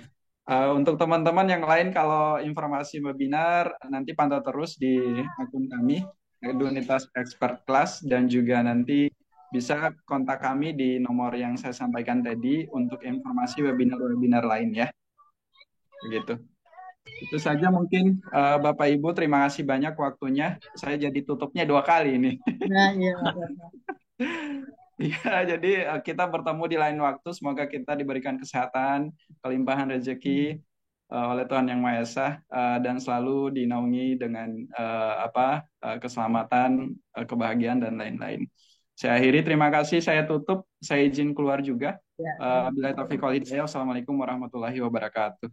Untuk teman-teman yang lain, kalau informasi webinar, nanti pantau terus di akun kami, Unitas Expert Class, dan juga nanti bisa kontak kami di nomor yang saya sampaikan tadi untuk informasi webinar-webinar lain ya. Begitu. Itu saja mungkin Bapak Ibu, terima kasih banyak waktunya. Saya jadi tutupnya 2 kali ini. Nah, iya. Iya, jadi kita bertemu di lain waktu. Semoga kita diberikan kesehatan, kelimpahan rezeki oleh Tuhan Yang Maha Esa, dan selalu dinaungi dengan keselamatan, kebahagiaan dan lain-lain. Saya akhiri, terima kasih. Saya tutup. Saya izin keluar juga. Ya. Billahi taufiq wal hidayah. Wassalamualaikum warahmatullahi wabarakatuh.